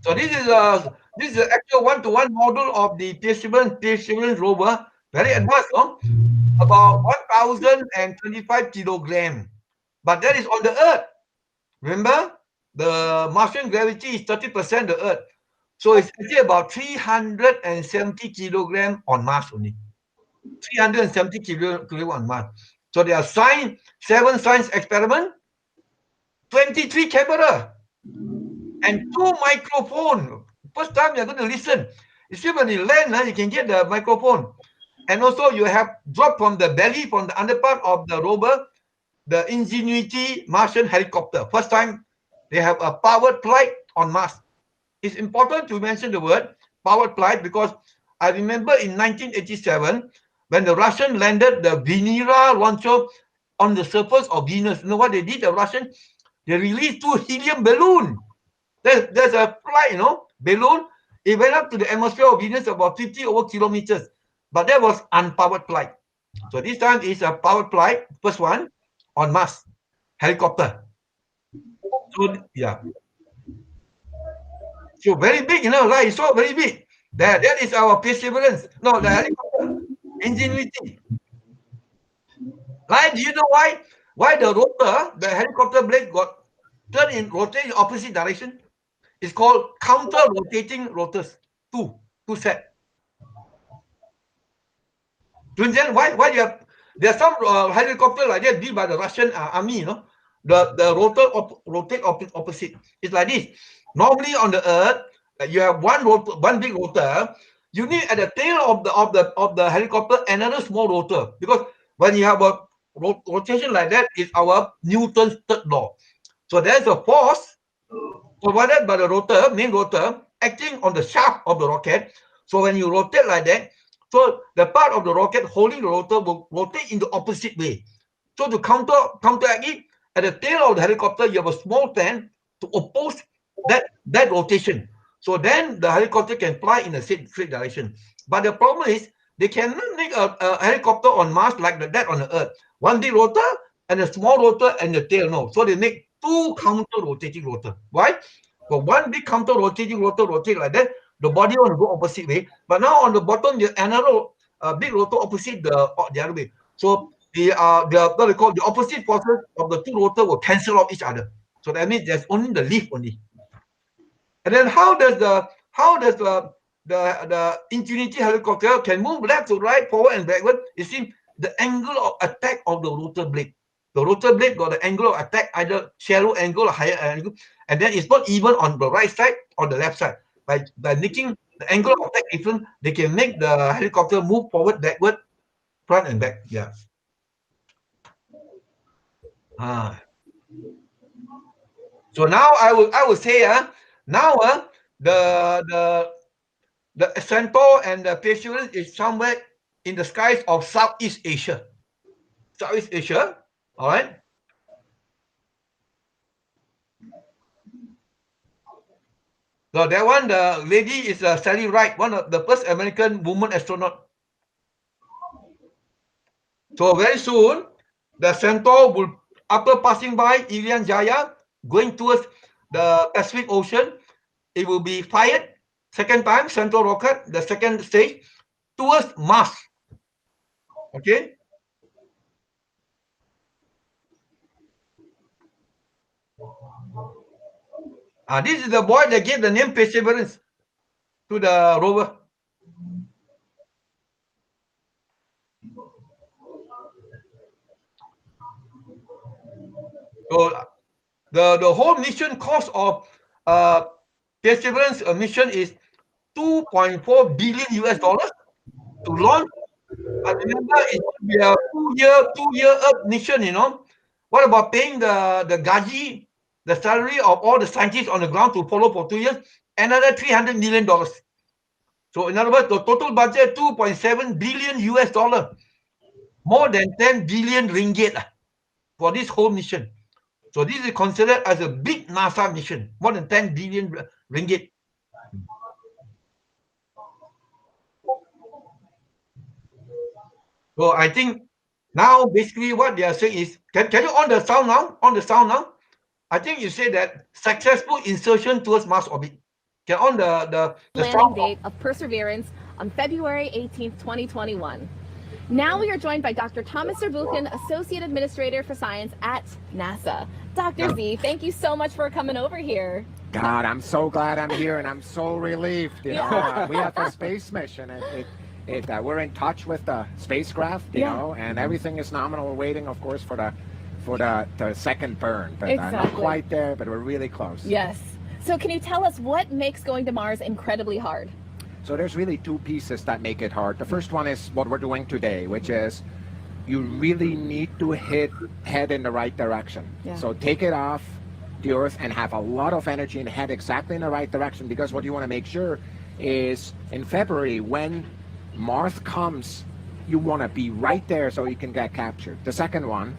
So this is an actual one-to-one model of the Perseverance rover. Very advanced, about 1,025 kilograms. But that is on the Earth. Remember, the Martian gravity is 30% the Earth. So it's actually about 370 kilogram on Mars only. 370 kilogram on Mars. So there are 7 science experiment, 23 camera, and 2 microphone. First time you're going to listen. You see, when you land, you can get the microphone. And also you have dropped from the belly, from the underpart of the rover, the Ingenuity Martian helicopter. First time they have a powered flight on Mars. It's important to mention the word powered flight because I remember in 1987, when the Russian landed the Venera launcher on the surface of Venus, you know what they did, the Russian? They released 2 helium balloons. There's a flight, balloon. It went up to the atmosphere of Venus about 50 over kilometers. But that was unpowered flight. So this time is a powered flight, first one, on Mars, helicopter. So, yeah. So very big, right? So very big. That is our perseverance. No, the helicopter. Ingenuity. Right? Do you know why? Why the rotor, the helicopter blade got turned in rotating opposite direction? It's called counter-rotating rotors. Two set. Do you understand why you have? There are some helicopter like that built by the Russian army. The rotor rotate opposite. It's like this. Normally on the Earth, you have one big rotor. You need at the tail of the helicopter another small rotor, because when you have a rotation like that, it's our Newton's third law. So there's a force provided by the rotor, main rotor, acting on the shaft of the rocket. So when you rotate like that, so the part of the rocket holding the rotor will rotate in the opposite way. So to counteract it, at the tail of the helicopter, you have a small fan to oppose that rotation. So then the helicopter can fly in a straight direction. But the problem is they cannot make a helicopter on Mars like that on the Earth. One big rotor and a small rotor and the tail. No. So they make 2 counter-rotating rotor. Why? For one big counter-rotating rotor rotate like that, the body want to go opposite way. But now on the bottom, the another big rotor opposite the other way. So what they call the opposite forces of the 2 rotor will cancel off each other. So that means there's only the lift only. And then how does the Ingenuity helicopter can move left to right, forward and backward? You see the angle of attack of the rotor blade. The rotor blade got the angle of attack, either shallow angle or higher angle, and then it's not even on the right side or the left side. By making the angle of attack different, they can make the helicopter move forward, backward, front and back. Yeah. So now I would say the Centaur and the Perseverance is somewhere in the skies of Southeast Asia. Southeast Asia, all right. So that one, the lady is Sally Ride, one of the first American woman astronaut. So very soon, the Centaur will, after passing by Irian Jaya, going towards the Pacific Ocean, it will be fired second time, Centaur rocket, the second stage, towards Mars. Okay. This is the boy that gave the name Perseverance to the rover. So the whole mission cost of Perseverance mission is $2.4 billion to launch. I remember it will be a 2-year Earth mission. What about paying the gaji, the salary of all the scientists on the ground to follow for 2 years? Another $300 million. So in other words, the total budget $2.7 billion, more than 10 billion ringgit for this whole mission. So this is considered as a big NASA mission, more than 10 billion ringgit. So I think now basically what they are saying is, can you on the sound now? On the sound now? I think you say that successful insertion towards Mars orbit. Can on the landing date of Perseverance on February 18th, 2021. Now we are joined by Dr. Thomas Zurbuchen, Associate Administrator for Science at NASA. Dr. Z, thank you so much for coming over here. God, I'm so glad I'm here, and I'm so relieved. You know, we have a space mission. We're in touch with the spacecraft, you know, and everything is nominal. We're waiting, of course, for the second burn, but not quite there, but we're really close. Yes. So can you tell us what makes going to Mars incredibly hard? So there's really two pieces that make it hard. The first one is what we're doing today, which is you really need to head in the right direction. Yeah. So take it off the Earth and have a lot of energy and head exactly in the right direction, because what you want to make sure is in February, when Mars comes, you want to be right there so you can get captured. The second one,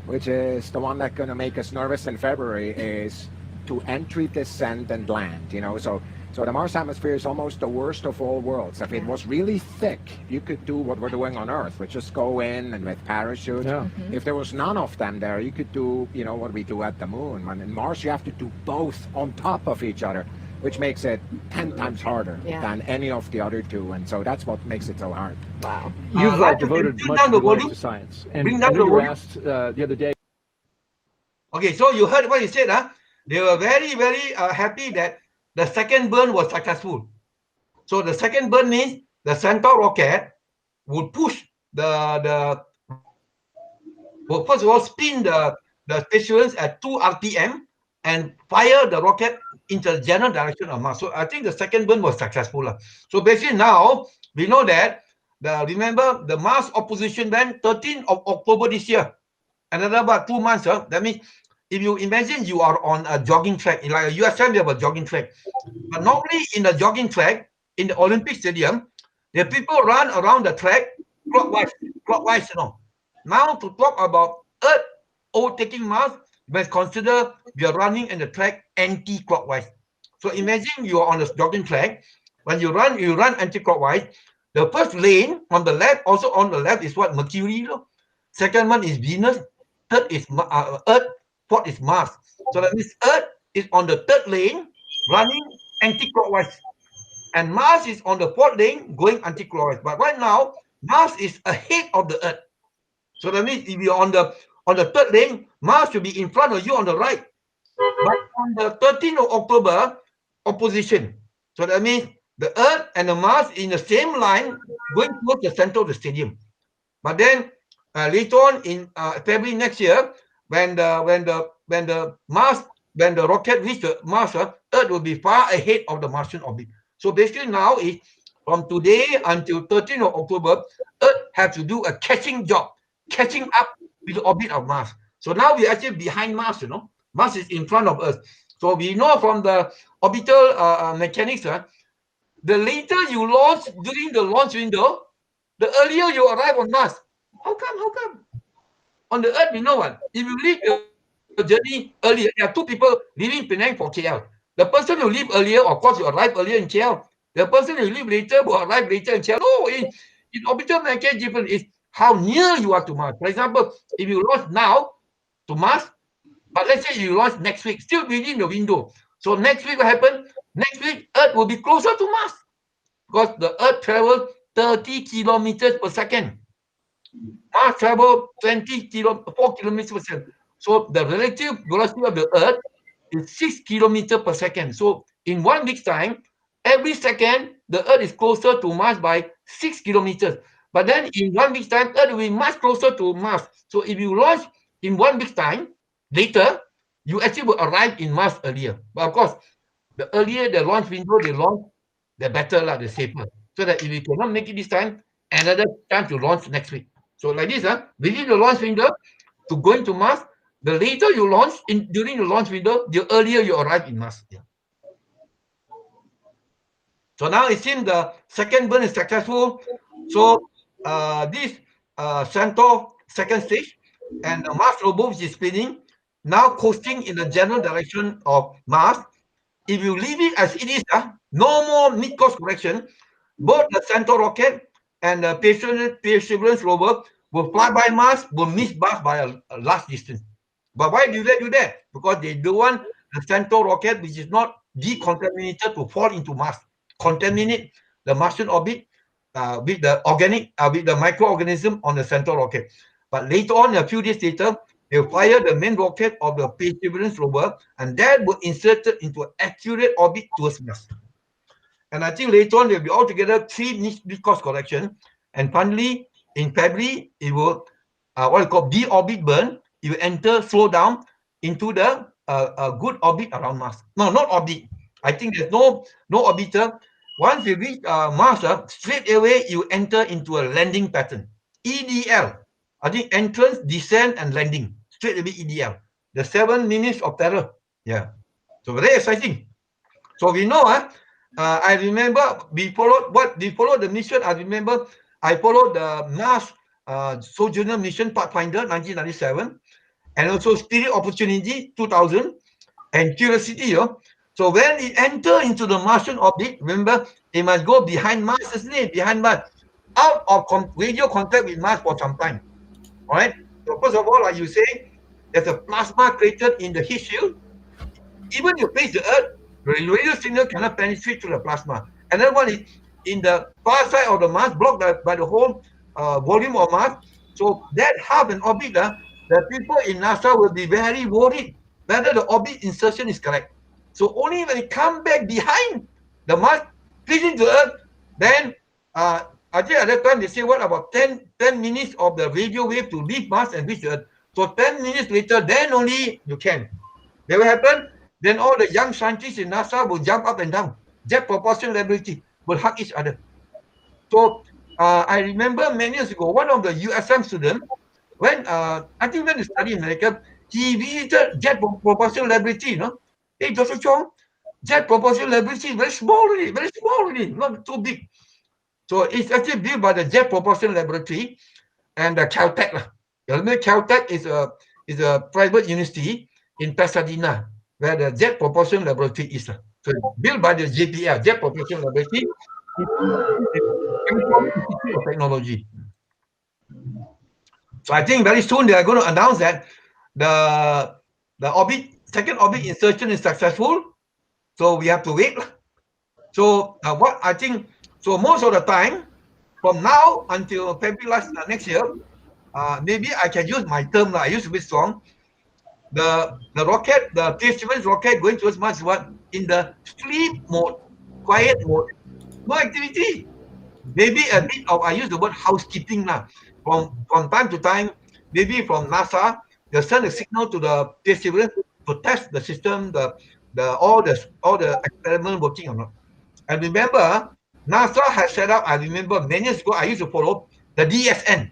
which is the one that's going to make us nervous in February, is to entry, descend, and land. You know, so the Mars atmosphere is almost the worst of all worlds. If it was really thick, you could do what we're doing on Earth, which is go in and with parachutes. Yeah. If there was none of them there, you could do, you know, what we do at the moon. And in Mars, you have to do both on top of each other, which makes it 10 times harder than any of the other two. And so that's what makes it so hard. Wow. You've devoted much of your life to science. And you were asked the other day. Okay, so you heard what he said, huh? They were very, very happy that the second burn was successful. So the second burn means the Centaur rocket would push well, first of all, spin the stations at 2 RPM and fire the rocket into the general direction of Mars. So I think the second burn was successful. So basically now we know that remember the Mars opposition ban 13th of October this year. Another about 2 months. That means if you imagine you are on a jogging track, like a USM, we have a jogging track. But normally in the jogging track, in the Olympic Stadium, the people run around the track clockwise, you know. Now to talk about Earth overtaking Mars, you must consider we are running in the track anti-clockwise. So imagine you are on the jogging track. When you run anti-clockwise. The first lane on the left, also on the left, is what? Mercury. Second one is Venus. Third is Earth. Fourth is Mars. So that means Earth is on the third lane, running anti-clockwise. And Mars is on the fourth lane, going anti-clockwise. But right now, Mars is ahead of the Earth. So that means if you're on the third lane, Mars should be in front of you on the right. But on the 13th of October, opposition. So that means the Earth and the Mars in the same line, going towards the center of the stadium. But then later on in February next year, when the rocket reaches Mars, Earth will be far ahead of the Martian orbit. So basically now is from today until 13th of October, Earth has to do a catching up with the orbit of Mars. So now we're actually behind Mars, you know. Mars is in front of Earth. So we know from the orbital mechanics, the later you launch during the launch window, the earlier you arrive on Mars. How come? On the Earth, we know what? If you leave your journey earlier, there are two people leaving Penang for KL. The person who leave earlier, of course, you arrive earlier in KL. The person who leave later will arrive later in KL. No, in orbital mechanics, different is how near you are to Mars. For example, if you launch now to Mars, but let's say you launch next week, still within the window. So next week what happened? Next week, Earth will be closer to Mars because the Earth travels 30 kilometers per second. Mars travel 4 kilometers per second. So the relative velocity of the Earth is 6 kilometers per second. So in 1 week's time, every second, the Earth is closer to Mars by 6 kilometers. But then in 1 week's time, Earth will be much closer to Mars. So if you launch in 1 week's time, later, you actually will arrive in Mars earlier. But of course, the earlier the launch window they launch, the better, the safer. So that if you cannot make it this time, another time to launch next week. So like this, within the launch window to going to Mars, the later you launch during the launch window, the earlier you arrive in Mars. Yeah. So now it seems the second burn is successful. So this Centaur second stage and the Mars rover, which is spinning, now coasting in the general direction of Mars. If you leave it as it is, no more mid-course correction, both the Centaur rocket and the Perseverance rover will fly by Mars, will miss Mars by a large distance. But why do they do that? Because they don't want the Centaur rocket, which is not decontaminated, to fall into Mars, contaminate the Martian orbit with the microorganism on the Centaur rocket. But later on, a few days later, They'll fire the main rocket of the Perseverance rover, and that will insert it into an accurate orbit towards Mars. And I think later on, they'll be altogether 3 course correction. And finally, in February, it will, what we call de-orbit burn. It will enter, slow down into the good orbit around Mars. No, not orbit. I think there's no orbiter. Once you reach Mars, straight away, you enter into a landing pattern. EDL. I think entrance, descent, and landing. Straight away EDL. The 7 minutes of terror. Yeah. So very exciting. So we know, I remember we followed the mission. I remember I followed the Mars Sojourner mission Pathfinder 1997, and also Spirit Opportunity 2000, and Curiosity. So when it enter into the Martian orbit, remember it must go behind Mars, isn't it? Behind Mars, out of radio contact with Mars for some time. All right. So first of all, like you say, there's a plasma created in the heat shield. Even you face the Earth, the radio signal cannot penetrate through the plasma. And then one is in the far side of the Mars, blocked by the whole volume of Mars. So that half an orbit, the people in NASA will be very worried whether the orbit insertion is correct. So only when it come back behind the Mars, facing the Earth, then I think at that time they say what about 10 minutes of the radio wave to leave Mars and reach the Earth. So 10 minutes later, then only you can. That will happen. Then all the young scientists in NASA will jump up and down. Jet Propulsion Laboratory will hug each other. So I remember many years ago, one of the USM students, when I think when he studied in America, he visited Jet Propulsion Laboratory. Hey, Dr. Chong, Jet Propulsion Laboratory very small, not too big. So it's actually built by the Jet Propulsion Laboratory and the Caltech. Caltech is a private university in Pasadena, where the Jet Propulsion Laboratory is. So built by the JPL, Jet Propulsion Laboratory, Institute of Technology. So I think very soon they are going to announce that the second orbit insertion is successful. So we have to wait. So what I think, so most of the time, from now until February next year, maybe I can use my term. I used to be strong. The rocket, the Perseverance rocket going towards Mars, what in the sleep mode, quiet mode, no activity. Maybe a bit of, I use the word housekeeping now. From time to time, maybe from NASA, they send a signal to the Perseverance to test the system, all the experiment working or not. And remember, NASA has set up, I remember many years ago, I used to follow the DSN,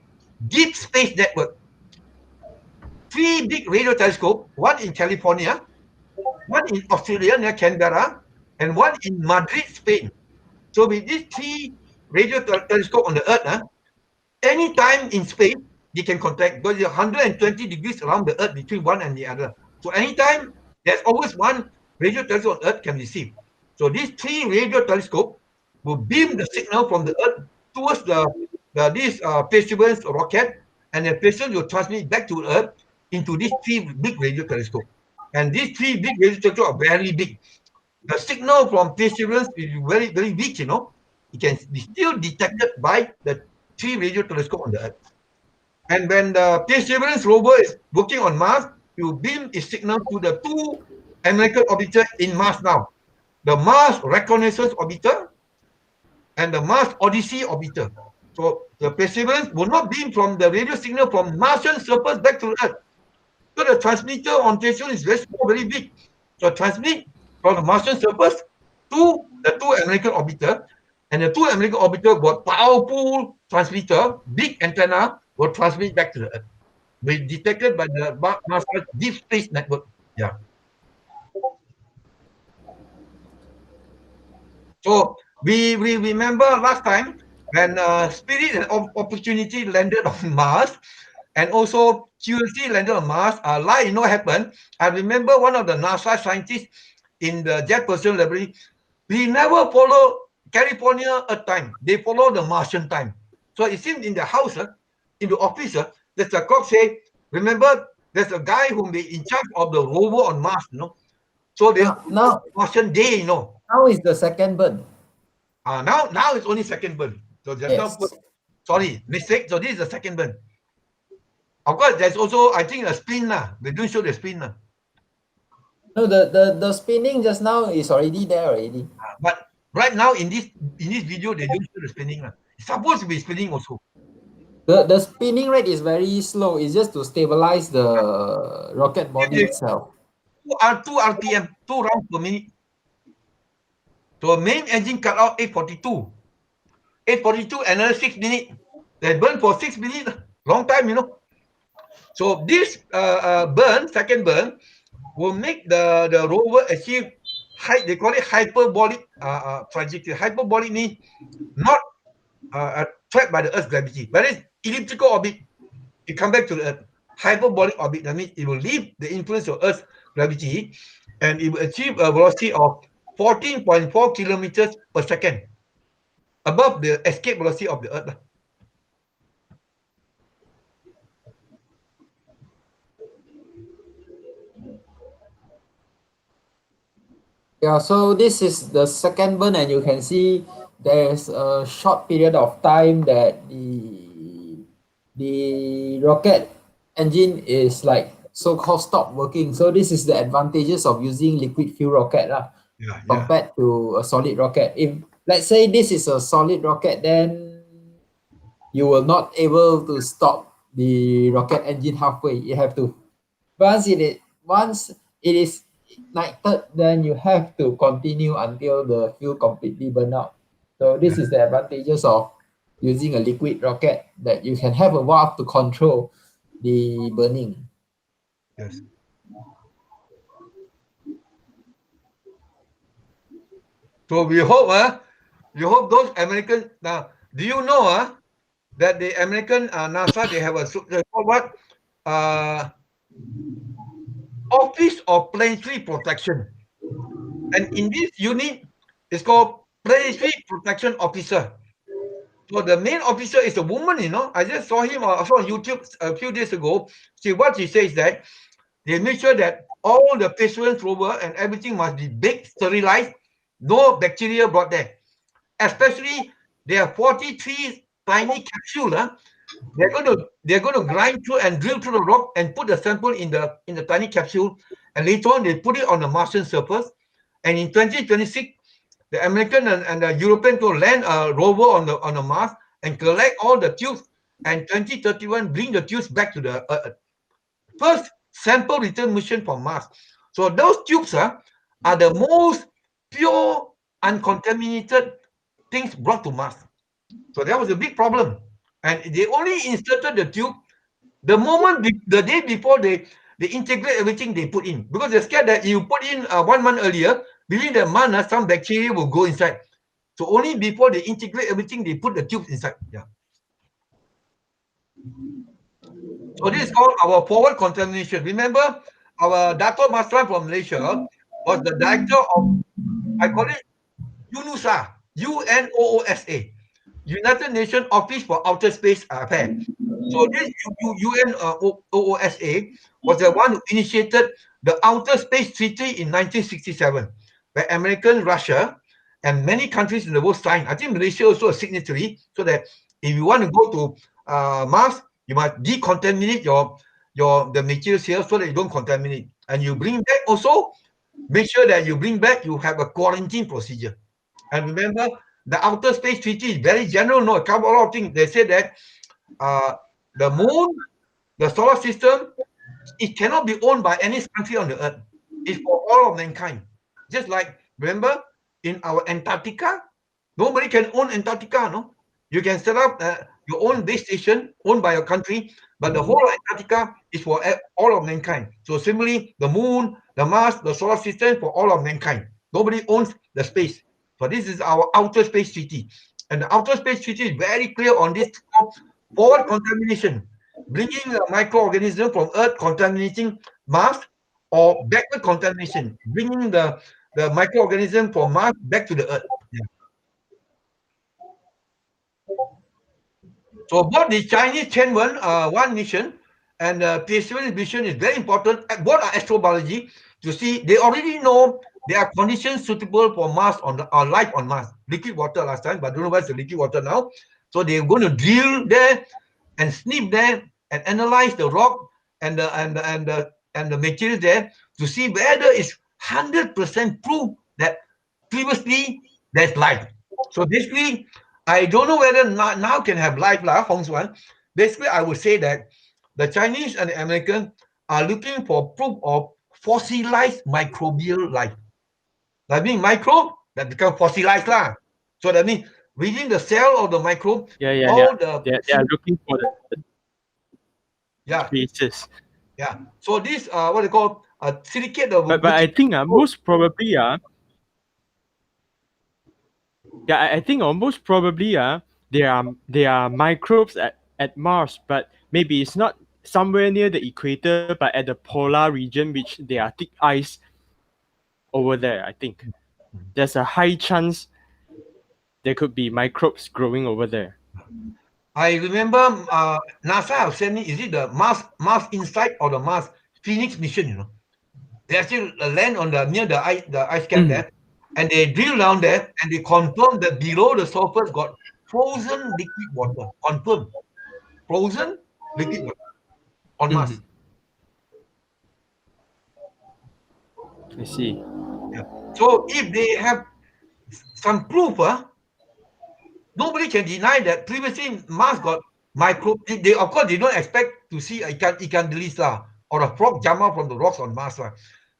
Deep Space Network. 3 big radio telescopes, one in California, one in Australia near Canberra, and one in Madrid, Spain. So with these 3 radio telescopes on the Earth, anytime in space, they can contact, because it's 120 degrees around the Earth between one and the other. So anytime, there's always one radio telescope on Earth can receive. So these 3 radio telescopes will beam the signal from the Earth towards this Perseverance rocket, and the Perseverance will transmit back to Earth into these 3 big radio telescopes. And these 3 big radio telescopes are very big. The signal from Perseverance is very, very weak, It can be still detected by the 3 radio telescopes on the Earth. And when the Perseverance rover is working on Mars, you beam its signal to the 2 American orbiters in Mars now. The Mars Reconnaissance Orbiter and the Mars Odyssey Orbiter. So the Perseverance will not beam from the radio signal from Martian surface back to Earth. So the transmitter on Perseverance is very small, very big. So transmit from the Martian surface to the 2 American orbiter, and the 2 American orbiter got powerful transmitter, big antenna, will transmit back to the Earth. Be detected by the NASA Deep Space Network. Yeah. So we remember last time when Spirit and Opportunity landed on Mars, and also Curiosity landed on Mars. What happened? I remember one of the NASA scientists in the Jet Propulsion Laboratory. We never follow California Earth time. They follow the Martian time. So it seems in the house, in the office, there's a clock say, remember, there's a guy who be in charge of the rover on Mars, So they now Martian day, Now is the second burn. Now it's only second burn. So there's no burn. Sorry, mistake. So this is the second burn. Of course, there's also, I think, a spin. They don't show the spin. No, the spinning just now is already there already. But right now in this video, they don't show the spinning. It's supposed to be spinning also. The spinning rate is very slow. It's just to stabilize the rocket body itself. 2 RPM, 2 rounds per minute. So main engine cut out 842. 842, another 6 minutes. They burn for 6 minutes. Long time, you know. So this second burn, will make the rover achieve they call it hyperbolic trajectory. Hyperbolic means not trapped by the Earth's gravity, but it's elliptical orbit. It come back to the Earth. Hyperbolic orbit, that means it will leave the influence of Earth's gravity and it will achieve a velocity of 14.4 kilometers per second above the escape velocity of the Earth. Yeah, so this is the second burn, and you can see there's a short period of time that the rocket engine is like so-called stop working. So this is the advantages of using liquid fuel rocket compared to a solid rocket. If let's say this is a solid rocket, then you will not able to stop the rocket engine halfway. You have to once it is ignited, then you have to continue until the fuel completely burn out. So this is the advantages of using a liquid rocket, that you can have a valve to control the burning. Yes. So we hope those American do you know that the American NASA, they have what Office of Planetary Protection, and in this unit it's called Planetary Protection Officer. So the main officer is a woman, you know. I just saw him on YouTube a few days ago. See what she says, that they make sure that all the Perseverance rover and everything must be baked, sterilized, no bacteria brought there. Especially there are 43 tiny capsules. They're going to grind through and drill through the rock and put the sample in the tiny capsule, and later on they put it on the Martian surface. And in 2026, the American and the European will land a rover on the Mars and collect all the tubes, and 2031 bring the tubes back to the Earth. First sample return mission from Mars. So those tubes are the most pure, uncontaminated things brought to Mars. So that was a big problem. And they only inserted the tube the moment, the day before they integrate everything they put in. Because they're scared that you put in 1 month earlier, within the month, some bacteria will go inside. So only before they integrate everything, they put the tubes inside. Yeah. So this is called our forward contamination. Remember, our Dato' Maslan from Malaysia was the director of, I call it UNOOSA, UNOOSA, United Nations Office for Outer Space Affairs. So this UNOOSA was the one who initiated the Outer Space Treaty in 1967, where American, Russia, and many countries in the world signed. I think Malaysia also a signatory, so that if you want to go to Mars, you must decontaminate the materials here so that you don't contaminate. And you bring back also, make sure that you bring back, you have a quarantine procedure. And remember, the Outer Space Treaty is very general, no, it covers a lot of things. They say that the moon, the solar system, it cannot be owned by any country on the earth. It's for all of mankind. Just like, remember, in our Antarctica, nobody can own Antarctica, no? You can set up your own base station owned by your country, but the whole of Antarctica is for all of mankind. So similarly, the moon, the Mars, the solar system, for all of mankind. Nobody owns the space. So this is our Outer Space Treaty. And the Outer Space Treaty is very clear on this forward contamination, bringing a microorganism from Earth contaminating Mars, or backward contamination, bringing the microorganism from Mars back to the Earth. Yeah. So both the Chinese Tianwen 1 mission and the Perseverance mission is very important. Both are astrobiology. To see, they already know there are conditions suitable for Mars or life on Mars. Liquid water last time, but I don't know where's the liquid water now. So they're going to drill there and sniff there and analyze the rock and the material there to see whether it's 100% proof that previously there's life. So basically, I don't know whether now can have life lah, Hong's one. Basically, I would say that the Chinese and the American are looking for proof of fossilized microbial life. That means microbe that become fossilized lah. So that means within the cell of the microbe, They are looking for the spaces. Yeah. So this what they call a silicate of. But I think most probably I think most probably there are microbes at Mars, but maybe it's not somewhere near the equator, but at the polar region, which there are thick ice over there. I think there's a high chance there could be microbes growing over there. I remember NASA have sent me, is it the Mars Insight or the Mars Phoenix mission, you know? They actually land on near the ice cap there, and they drill down there, and they confirm that below the surface got frozen liquid water. Confirmed. Frozen liquid water on Mars. I see. Yeah. So if they have some proof, nobody can deny that previously Mars got microbe. They of course they don't expect to see ikan delis or a frog jump out from the rocks on Mars.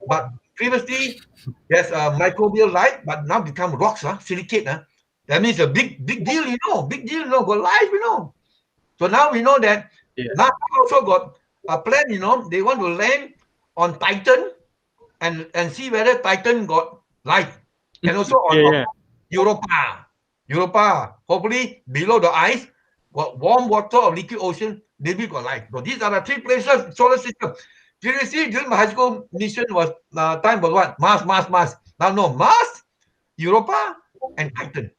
But previously there's a microbial life, but now become rocks, silicate. That means a big deal, you know. Big deal, you know, got life, you know. So now we know that NASA also got a plan, you know. They want to land on Titan and see whether Titan got life. And also on Europa, hopefully below the ice, got warm water or liquid ocean, maybe got life. So these are the three places, solar system. Previously, during my high school mission was time was what? Mars. Now no, Mars, Europa, and Titan.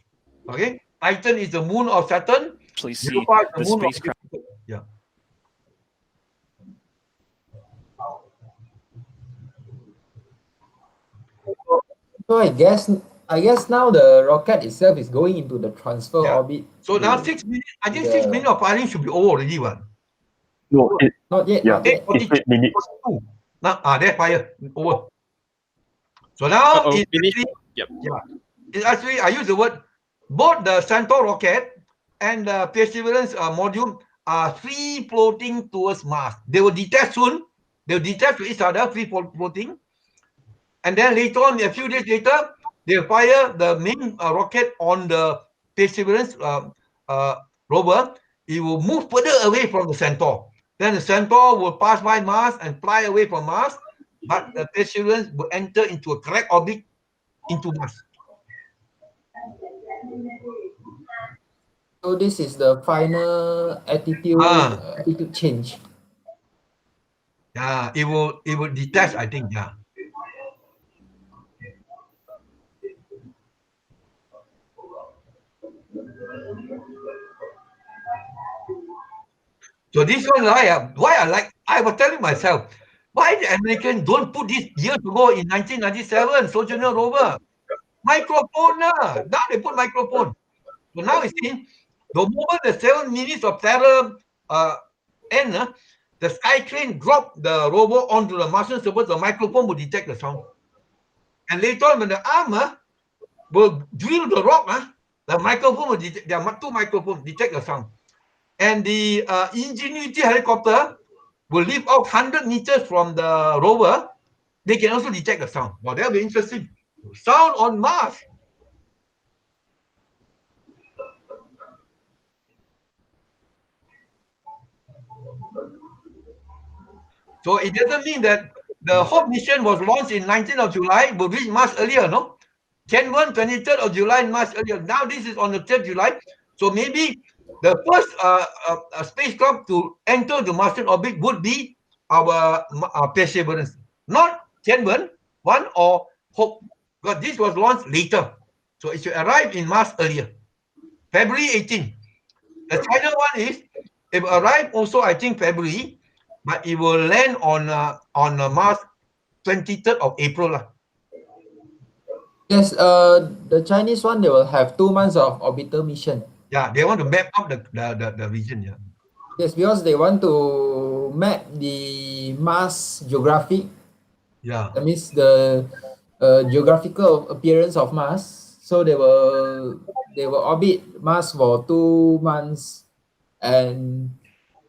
Okay, Titan is the moon of Saturn. Actually, see Europa is the moon spacecraft. Yeah. So I guess now the rocket itself is going into the transfer orbit. So now 6 minutes. I think 6 minutes of firing should be over already. No, not yet. Yeah, Not yet. it's 8 minutes. Now, there fire over. So now it's actually I use the word both the Centaur rocket and the Perseverance module are free floating towards Mars. They will detach soon. They will detach to each other, free floating. And then later on, a few days later, they fire the main rocket on the Perseverance rover. It will move further away from the Centaur. Then the Centaur will pass by Mars and fly away from Mars, but the Perseverance will enter into a correct orbit into Mars. So this is the final attitude change. Yeah, it will detach, I think. Yeah. So this one, I was telling myself, why the Americans don't put this years ago in 1997, Sojourner Rover? Microphone, now they put microphone. So now it's in, the moment the 7 minutes of terror end, the sky crane dropped the rover onto the Martian surface, the microphone will detect the sound. And later on, when the arm will drill the rock, the microphone will detect, there are two microphones, detect the sound. And the Ingenuity helicopter will lift out 100 meters from the rover. They can also detect the sound. Wow, that'll be interesting. Sound on Mars. So it doesn't mean that the Hope mission was launched in 19th of July, will reach Mars earlier, no? Tianwen, 23rd of July, Mars earlier. Now this is on the 3rd July. So maybe the first spacecraft to enter the Martian orbit would be our Perseverance, not Tianwen 1 or Hope, because this was launched later. So it should arrive in Mars earlier, February 18. The China one is, it will arrive also, I think, February, but it will land on Mars 23rd of April. Yes, the Chinese one, they will have 2 months of orbital mission. Yeah, they want to map out the region. Yeah. Yes, because they want to map the Mars geography. Yeah. That means the geographical appearance of Mars. So they will orbit Mars for 2 months, and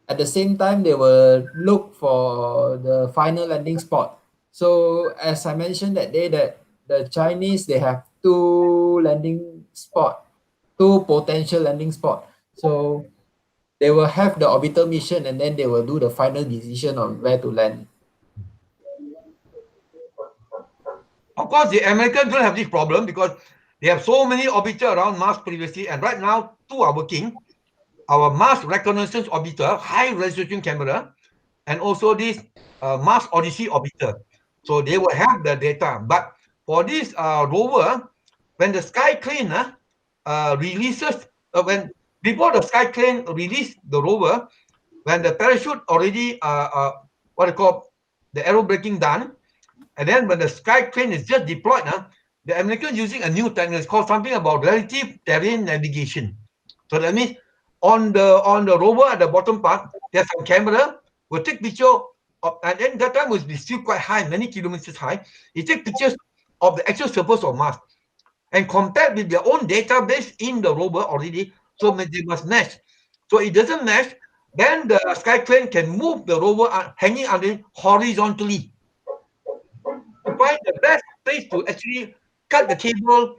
at the same time they will look for the final landing spot. So as I mentioned that day, that the Chinese, they have two potential landing spot. So they will have the orbital mission, and then they will do the final decision on where to land. Of course, the Americans don't have this problem because they have so many orbiters around Mars previously, and right now two are working. Our Mars reconnaissance orbiter, high resolution camera, and also this Mars Odyssey orbiter. So they will have the data. But for this rover, when the Sky Crane releases, when before the Sky Crane release the rover, when the parachute already what they call the aero braking done, and then when the Sky Crane is just deployed, the Americans using a new technique called something about relative terrain navigation. So that means on the rover at the bottom part, there's some camera will take picture of, and then that time will be still quite high, many kilometers high. It take pictures of the actual surface of Mars and compared with their own database in the rover already. So they must match. So it doesn't match, then the Sky Crane can move the rover hanging under horizontally to find the best place to actually cut the cable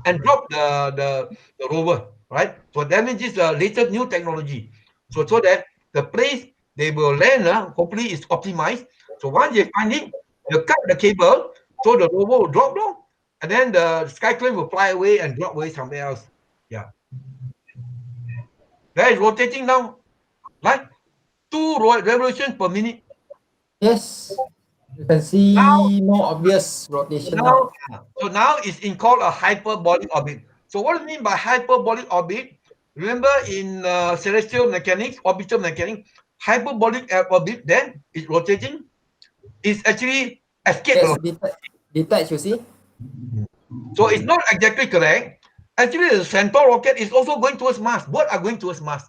and drop the rover, right? So that means this latest new technology. So that the place they will land, hopefully is optimized. So once they find it, they cut the cable, so the rover will drop down, and then the Sky Crane will fly away and drop away somewhere else. Yeah. That is rotating now, like 2 revolutions per minute. Yes, you can see more obvious rotation now. Now it's called a hyperbolic orbit. So what do you mean by hyperbolic orbit? Remember in celestial mechanics, orbital mechanics, hyperbolic orbit then is rotating. It's actually escape Yes, velocity. detach, you see. So it's not exactly correct. Actually, the Centaur rocket is also going towards Mars. Both are going towards Mars.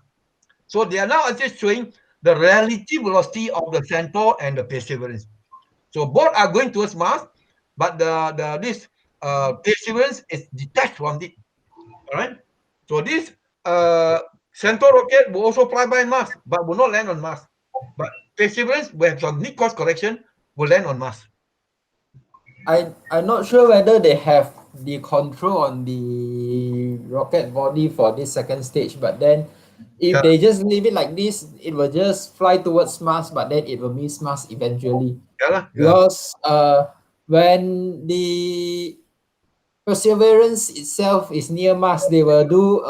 So they are now actually showing the relative velocity of the Centaur and the Perseverance. So both are going towards Mars, but this Perseverance is detached from it. All right. So this Centaur rocket will also fly by Mars, but will not land on Mars. But Perseverance, will have some mid-course correction, will land on Mars. I'm not sure whether they have the control on the rocket body for this second stage, but then if they just leave it like this, it will just fly towards Mars, but then it will miss Mars eventually. Because when the Perseverance itself is near Mars, they will do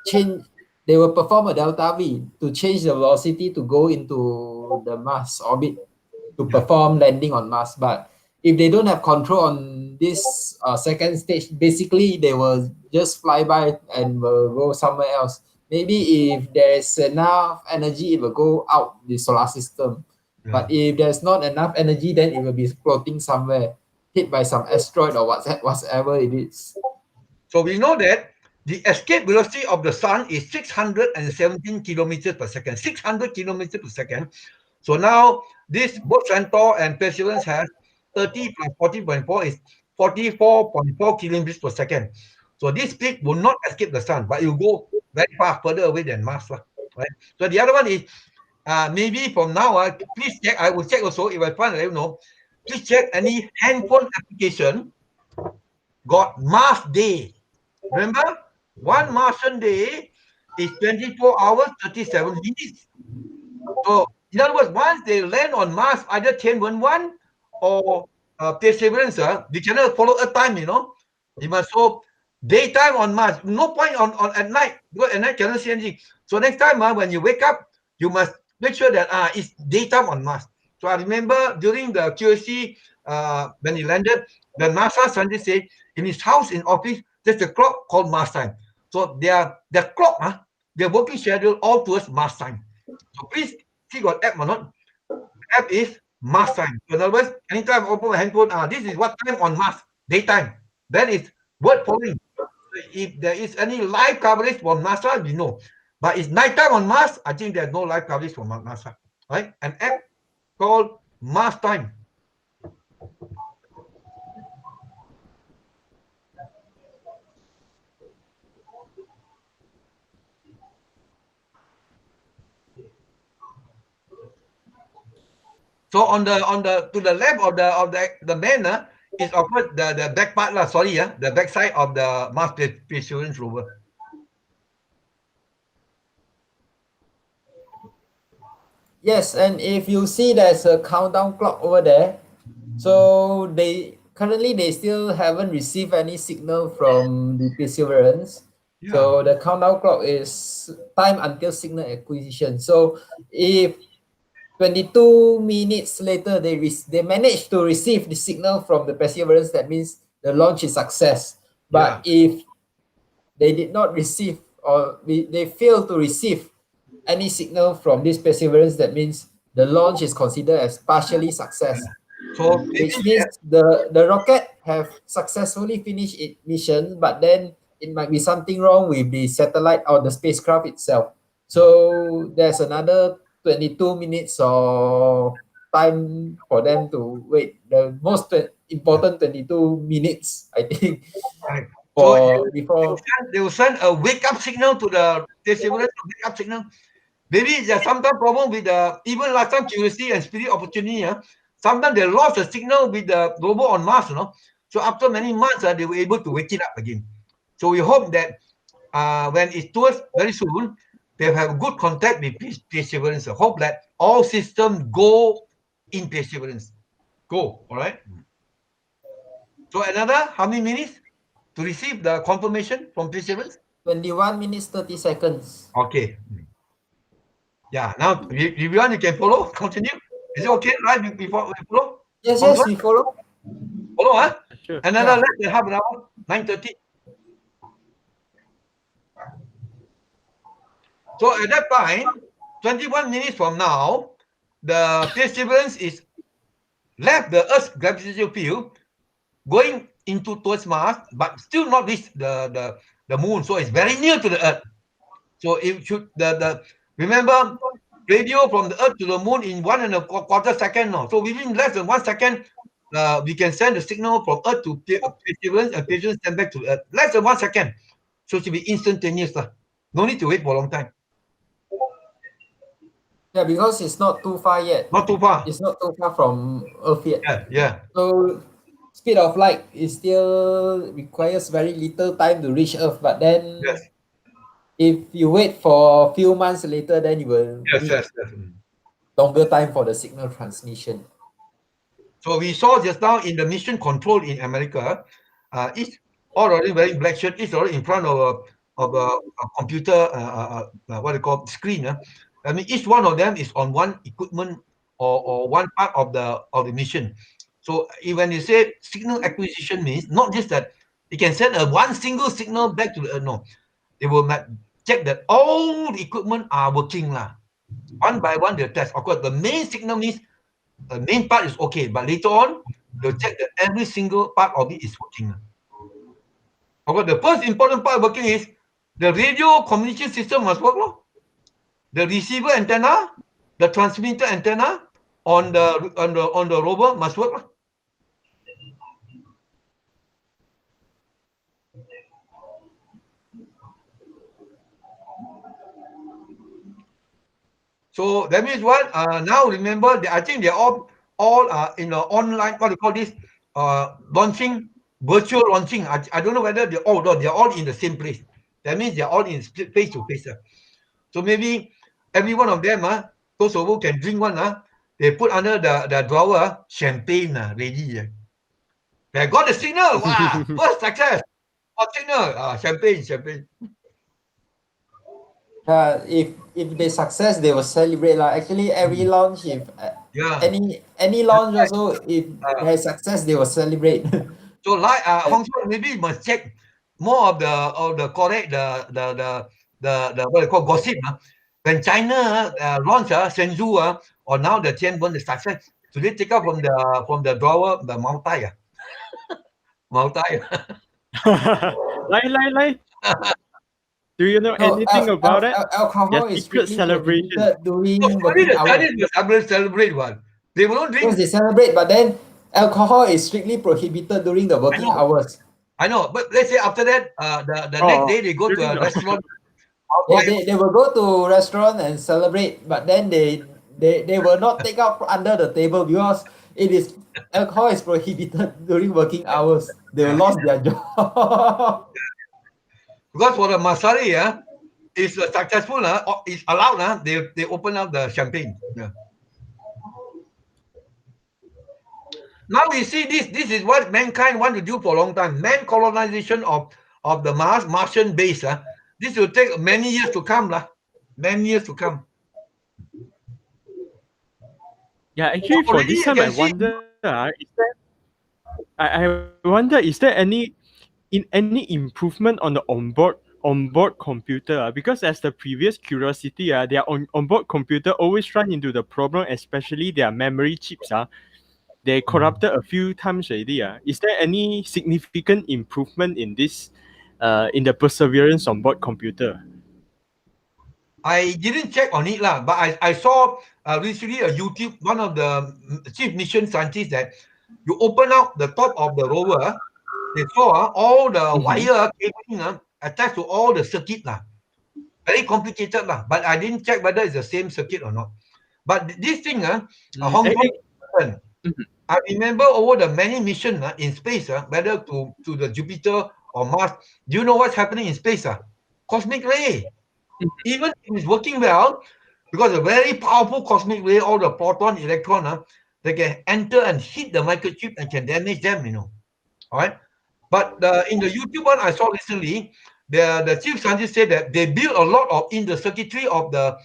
change. They will perform a delta V to change the velocity to go into the Mars orbit to perform landing on Mars. But if they don't have control on this second stage, basically they will just fly by and will go somewhere else. Maybe if there's enough energy, it will go out the solar system. But if there's not enough energy, then it will be floating somewhere, hit by some asteroid or whatever it is. So we know that the escape velocity of the sun is 617 kilometers per second, 600 kilometers per second. So now this both Centaur and Perseverance has 30 plus 40.4 is 44.4 kilometers per second. So this speed will not escape the sun, but it will go very far further away than Mars, right? So the other one is maybe from now, please check. I will check also if I find, I don't know. Please check any handphone application got Mars Day. Remember, one Martian day is 24 hours, 37 minutes. So, in other words, once they land on Mars, either 1011 or Perseverance, they cannot follow Earth time, They must show daytime on Mars. No point on at night, because at night cannot see anything. So next time when you wake up, you must make sure that it's daytime on Mars. So I remember during the QSC, when he landed, the NASA scientist said in his house in office, there's a clock called Mars time. So their clock, their working schedule all towards Mars time. So please see got app or not. App is Mars time. So in other words, anytime I open my handphone, this is what time on Mars, daytime. Then it's word following. If there is any live coverage from NASA, we know. But it's nighttime on Mars. I think there's no live coverage from NASA, right? An app called Mars Time. So on the to the left of the man is of course the back part lah. Sorry, the back side of the Mars Perseverance rover. Yes, and if you see there's a countdown clock over there, so they still haven't received any signal from the Perseverance. Yeah. So the countdown clock is time until signal acquisition. So if 22 minutes later they manage to receive the signal from the Perseverance, that means the launch is success. But if they did not receive or they fail to receive any signal from this Perseverance, that means the launch is considered as partially success. So which means the rocket have successfully finished its mission, but then it might be something wrong with the satellite or the spacecraft itself. So there's another 22 minutes of time for them to wait. The most important 22 minutes, I think. Right. For they will send a wake up signal to the Perseverance. Wake up signal. Maybe there's sometimes problem with the even last time Curiosity and Spirit Opportunity. Sometimes they lost a signal with the rover on Mars. So after many months, they were able to wake it up again. So we hope that when it's towards very soon, they have good contact with Perseverance. I hope that all systems go in Perseverance. Go, all right? So another how many minutes to receive the confirmation from Perseverance? 21 minutes, 30 seconds. Okay. Yeah, now if you want, you can follow. Continue. Is it okay, right? Before we follow? Yes, we follow. Follow, huh? Sure. Another less than half an hour, 9:30. So at that time, 21 minutes from now, the Perseverance is left the Earth's gravitational field, going towards Mars, but still not reach the moon. So it's very near to the Earth. So it should remember radio from the Earth to the moon in 1.25 seconds now. So within less than 1 second, we can send the signal from Earth to Perseverance and Perseverance send back to Earth. Less than 1 second. So it should be instantaneous. No need to wait for a long time. Yeah, because it's not too far yet. Not too far. It's not too far from Earth yet. Yeah. So speed of light is still requires very little time to reach Earth. But then if you wait for a few months later, then you will need longer time for the signal transmission. So we saw just now in the mission control in America, it's already wearing black shirt. It's already in front of a computer, what they call screen. I mean, each one of them is on one equipment or one part of the mission. So when you say signal acquisition means not just that you can send one single signal back to the Earth. No, they will check that all the equipment are working one by one. They'll test. Of course, the main signal means the main part is okay, but later on they'll check that every single part of it is working. Of course, the first important part working is the radio communication system must work. The receiver antenna, the transmitter antenna on the rover must work. So that means what? Now remember, I think they're all in the online. What do you call this? Launching, virtual launching. I don't know whether they're all in the same place. That means they're all in face to face. So maybe every one of them, those who can drink one, they put under the drawer champagne ready. They got the signal. Wow, first success. What signal? Champagne. If they success, they will celebrate. Actually, every launch, if any launch also, if there's success, they will celebrate. So like Hong Kong, maybe you must check more of the correct the what they call gossip. When China launch Shenzhou or now the Tianwen the success, so they take out from the drawer the Mautai. Mautai. Lai. Do you know anything about it? Alcohol Their is secret strictly celebration. prohibited during Only working the hours. Chinese will celebrate one. They will not drink. Yes, they celebrate, but then alcohol is strictly prohibited during the working hours. I know, but let's say after that, the next day they go to a restaurant. They will go to restaurant and celebrate, but then they will not take out under the table because it is alcohol is prohibited during working hours. They will lose their job. Because for the Masari, is successful, it's allowed, they open up the champagne. Yeah. Now we see this is what mankind want to do for a long time. Man colonization of the Martian base. This will take many years to come. Many years to come. Yeah, actually for Already this you time I can see. wonder I wonder is there any improvement on the onboard computer because as the previous curiosity their onboard computer always run into the problem, especially their memory chips they corrupted a few times already. Is there any significant improvement in this in the perseverance onboard computer? I didn't check on it but I saw recently a YouTube, one of the chief mission scientists, that you open up the top of the rover, they saw all the wire cabling attached to all the circuit very complicated but I didn't check whether it's the same circuit or not. But this thing Hong Kong, I remember over the many missions in space, whether to the Jupiter or Mars, do you know what's happening in space? Cosmic ray. Even if it's working well, because a very powerful cosmic ray, all the proton, electron, they can enter and hit the microchip and can damage them, All right. But in the YouTube one I saw recently, the chief scientist said that they built a lot of in the circuitry of the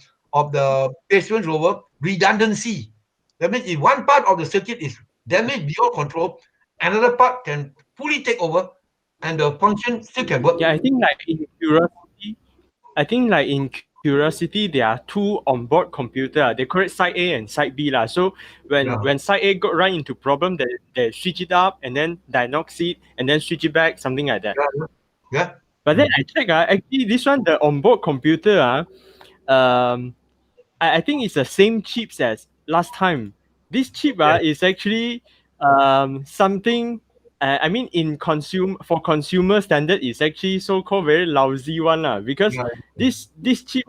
Perseverance rover redundancy. That means if one part of the circuit is damaged beyond control, another part can fully take over, and the function still can work. Yeah, I think like in Curiosity, there are two onboard computer. They call it side A and side B So when side A got run into problem, they switch it up and then diagnose it and then switch it back, something like that. Yeah. But then I check actually this one the onboard computer I think it's the same chips as last time. This chip is actually something. I mean, for consumer standard, it's actually so-called very lousy one because this chip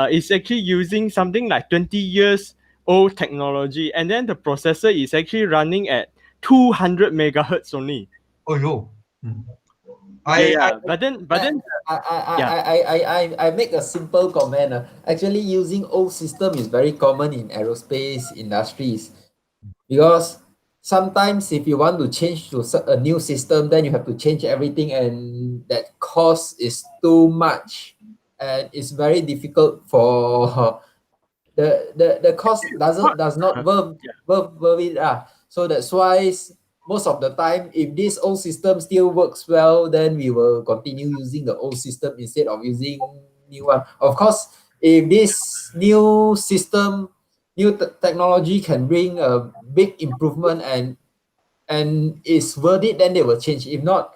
is actually using something like 20 years old technology, and then the processor is actually running at 200 megahertz only. Oh no. But then I make a simple comment. Actually, using old system is very common in aerospace industries because sometimes if you want to change to a new system, then you have to change everything, and that cost is too much, and it's very difficult for the cost does not worth it. So that's why most of the time, if this old system still works well, then we will continue using the old system instead of using new one. Of course, if this new system, technology can bring a big improvement and is worth it, then they will change. If not,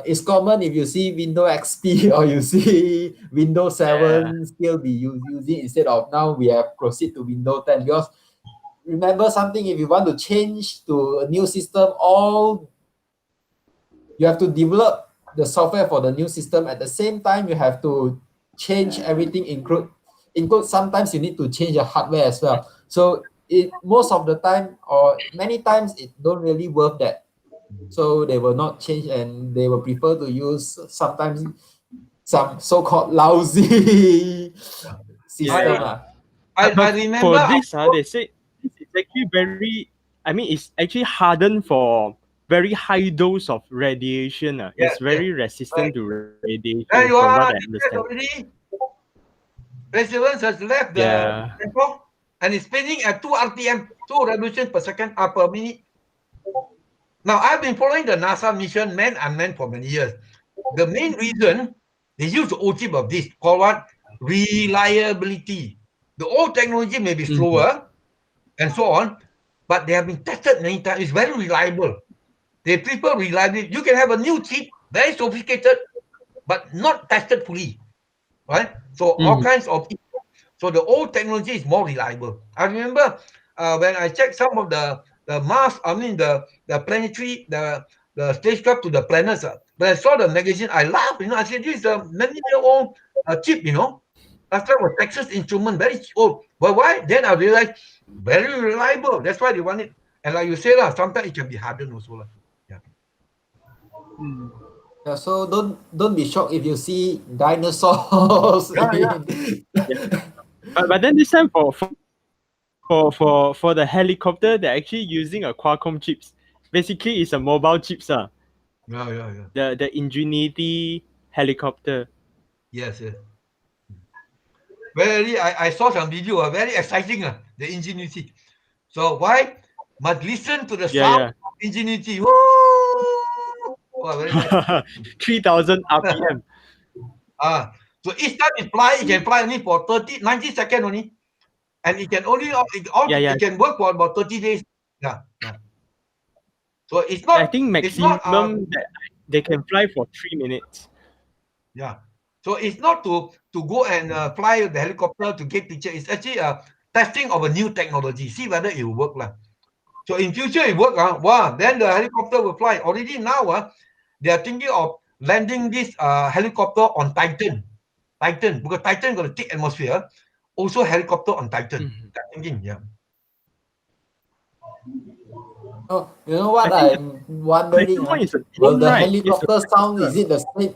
it's common if you see Windows XP or you see Windows 7 still be using instead of now we have proceed to Windows 10 because remember something, if you want to change to a new system, you have to develop the software for the new system. At the same time, you have to change everything, include sometimes you need to change the hardware as well. So most of the time or many times it don't really worth that. So they will not change and they will prefer to use sometimes some so-called lousy system. I remember for this they say it's actually very, I mean, it's actually hardened for very high dose of radiation. It's very resistant to radiation. There you from are, what I understand. already. Perseverance has left the tempo and is spinning at 2 RPM, 2 revolutions per second, per minute. Now, I've been following the NASA mission, manned and unmanned, for many years. The main reason they use the old chip of this, called what? Reliability. The old technology may be slower and so on, but they have been tested many times. It's very reliable. They prefer reliability. You can have a new chip, very sophisticated, but not tested fully, right? So all kinds of, so the old technology is more reliable. I remember when I checked some of the Mars, I mean the planetary, the spacecraft to the planets. When I saw the magazine, I laughed. I said, this is a many-year-old chip. Last time was Texas Instrument, very old. But why? Then I realized very reliable. That's why they want it. And like you say, sometimes it can be hardened also. Yeah. Yeah, so don't be shocked if you see dinosaurs. Yeah. But then this time for the helicopter, they're actually using a Qualcomm chips. Basically, it's a mobile chips. Yeah. The Ingenuity helicopter. Yes. Very, I saw some video, very exciting, the Ingenuity. So why? Must listen to the sound Yeah. of Ingenuity. Woo! Oh, very nice. 3000 RPM. So each time it can fly only for 90 seconds only. And it can only, it can work for about 30 days. Yeah. So it's not, I think maximum that they can fly for 3 minutes. Yeah. So it's not to go and fly the helicopter to get picture. It's actually a testing of a new technology. See whether it will work. So in future it work. Then the helicopter will fly. Already now, they are thinking of landing this helicopter on Titan. Because Titan got a thick atmosphere. Also helicopter on Titan. They're thinking, yeah. Oh, you know what I'm wondering? Will the helicopter sound, is it the same?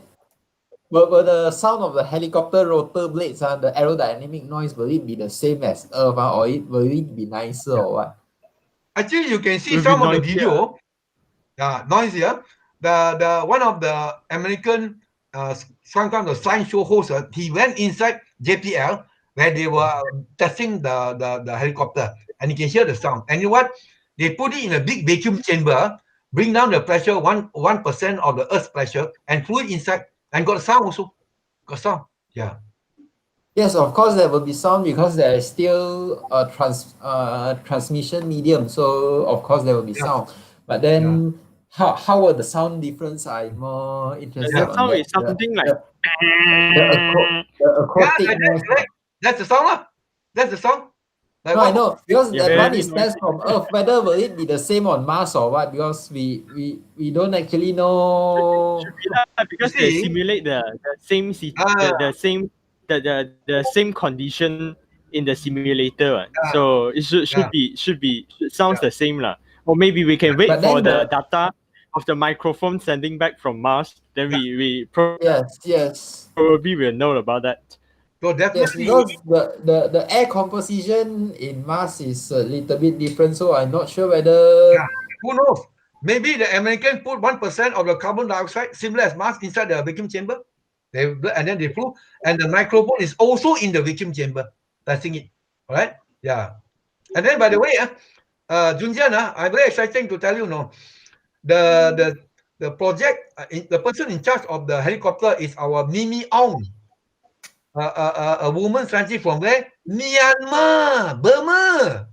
Will the sound of the helicopter rotor blades, the aerodynamic noise, will it be the same as Earth, or will it be nicer or what? Actually, you can see some of the video. Noisier. The one of the American some kind of science show host, he went inside JPL where they were testing the helicopter, and you can hear the sound. And you know what? They put it in a big vacuum chamber, bring down the pressure 1% of the Earth's pressure, and flew it inside, and got sound also. Got sound. Yeah. Yes, of course there will be sound because there is still a transmission medium, so of course there will be sound. But then how will the sound difference? I'm more interested The on sound that. is something like the acoustic noise. That's the sound. That's the sound. No, I know, because that one is noisy. test from Earth. Whether will it be the same on Mars or what? Because we don't actually know. Should be that because they simulate the same the same condition in the simulator. So it should sounds the same lah. Or maybe we can wait for the data of the microphone sending back from Mars. Then we yes probably will know about that. So definitely, yes, because the air composition in Mars is a little bit different. So I'm not sure whether. Who knows? Maybe the American put 1% of the carbon dioxide, similar as Mars, inside the vacuum chamber. And then they flew, and the microphone is also in the vacuum chamber, testing it. All right? Yeah. And then, by the way, Junjian, I'm very excited to tell you, the project, the person in charge of the helicopter is our Mimi Aung, a woman scientist from where? Myanmar, Burma.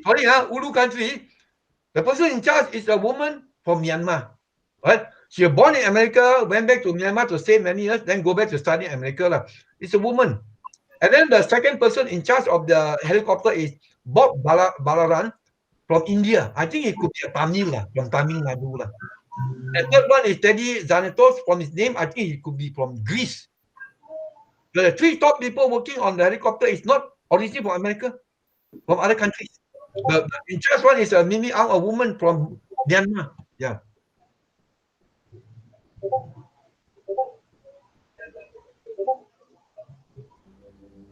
Sorry, Ulu country. The person in charge is a woman from Myanmar. Right? She was born in America, went back to Myanmar to stay many years, then go back to study in America. It's a woman. And then the second person in charge of the helicopter is Bob Balaran from India. I think it could be a Tamil, from Tamil Nadu. The third one is Teddy Zanatos. From his name, I think it could be from Greece. So the three top people working on the helicopter is not originally from America, from other countries. The in charge one is Mimi Aung, a woman from Myanmar. Yeah.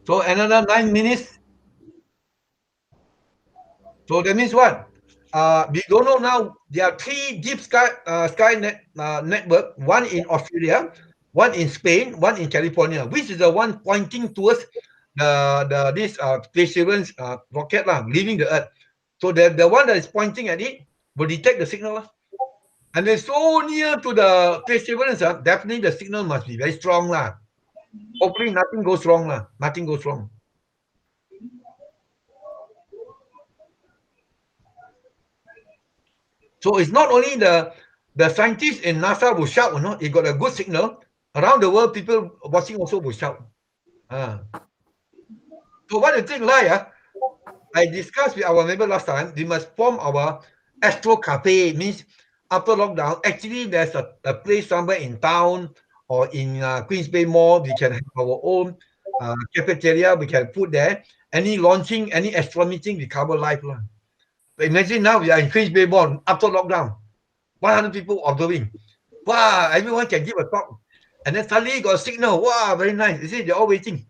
So another 9 minutes. So that means what? We don't know now. There are three deep sky network. One in Australia, one in Spain, one in California. Which is the one pointing towards this Perseverance rocket leaving the Earth? So the one that is pointing at it will detect the signal. And they're so near to the Perseverance, definitely the signal must be very strong. Hopefully nothing goes wrong. Nothing goes wrong. So it's not only the the scientists in NASA will shout, it got a good signal. Around the world, people watching also will shout. So what the thing like, I discussed with our member last time, we must form our Astro Cafe, means after lockdown, actually there's a place somewhere in town or in Queens Bay Mall, we can have our own cafeteria, we can put there. Any launching, any astro meeting, we cover live. But imagine now we are in Queens Bay Mall after lockdown, 100 people observing. Wow, everyone can give a talk. And then suddenly got a signal. Wow, very nice. You see, they're all waiting.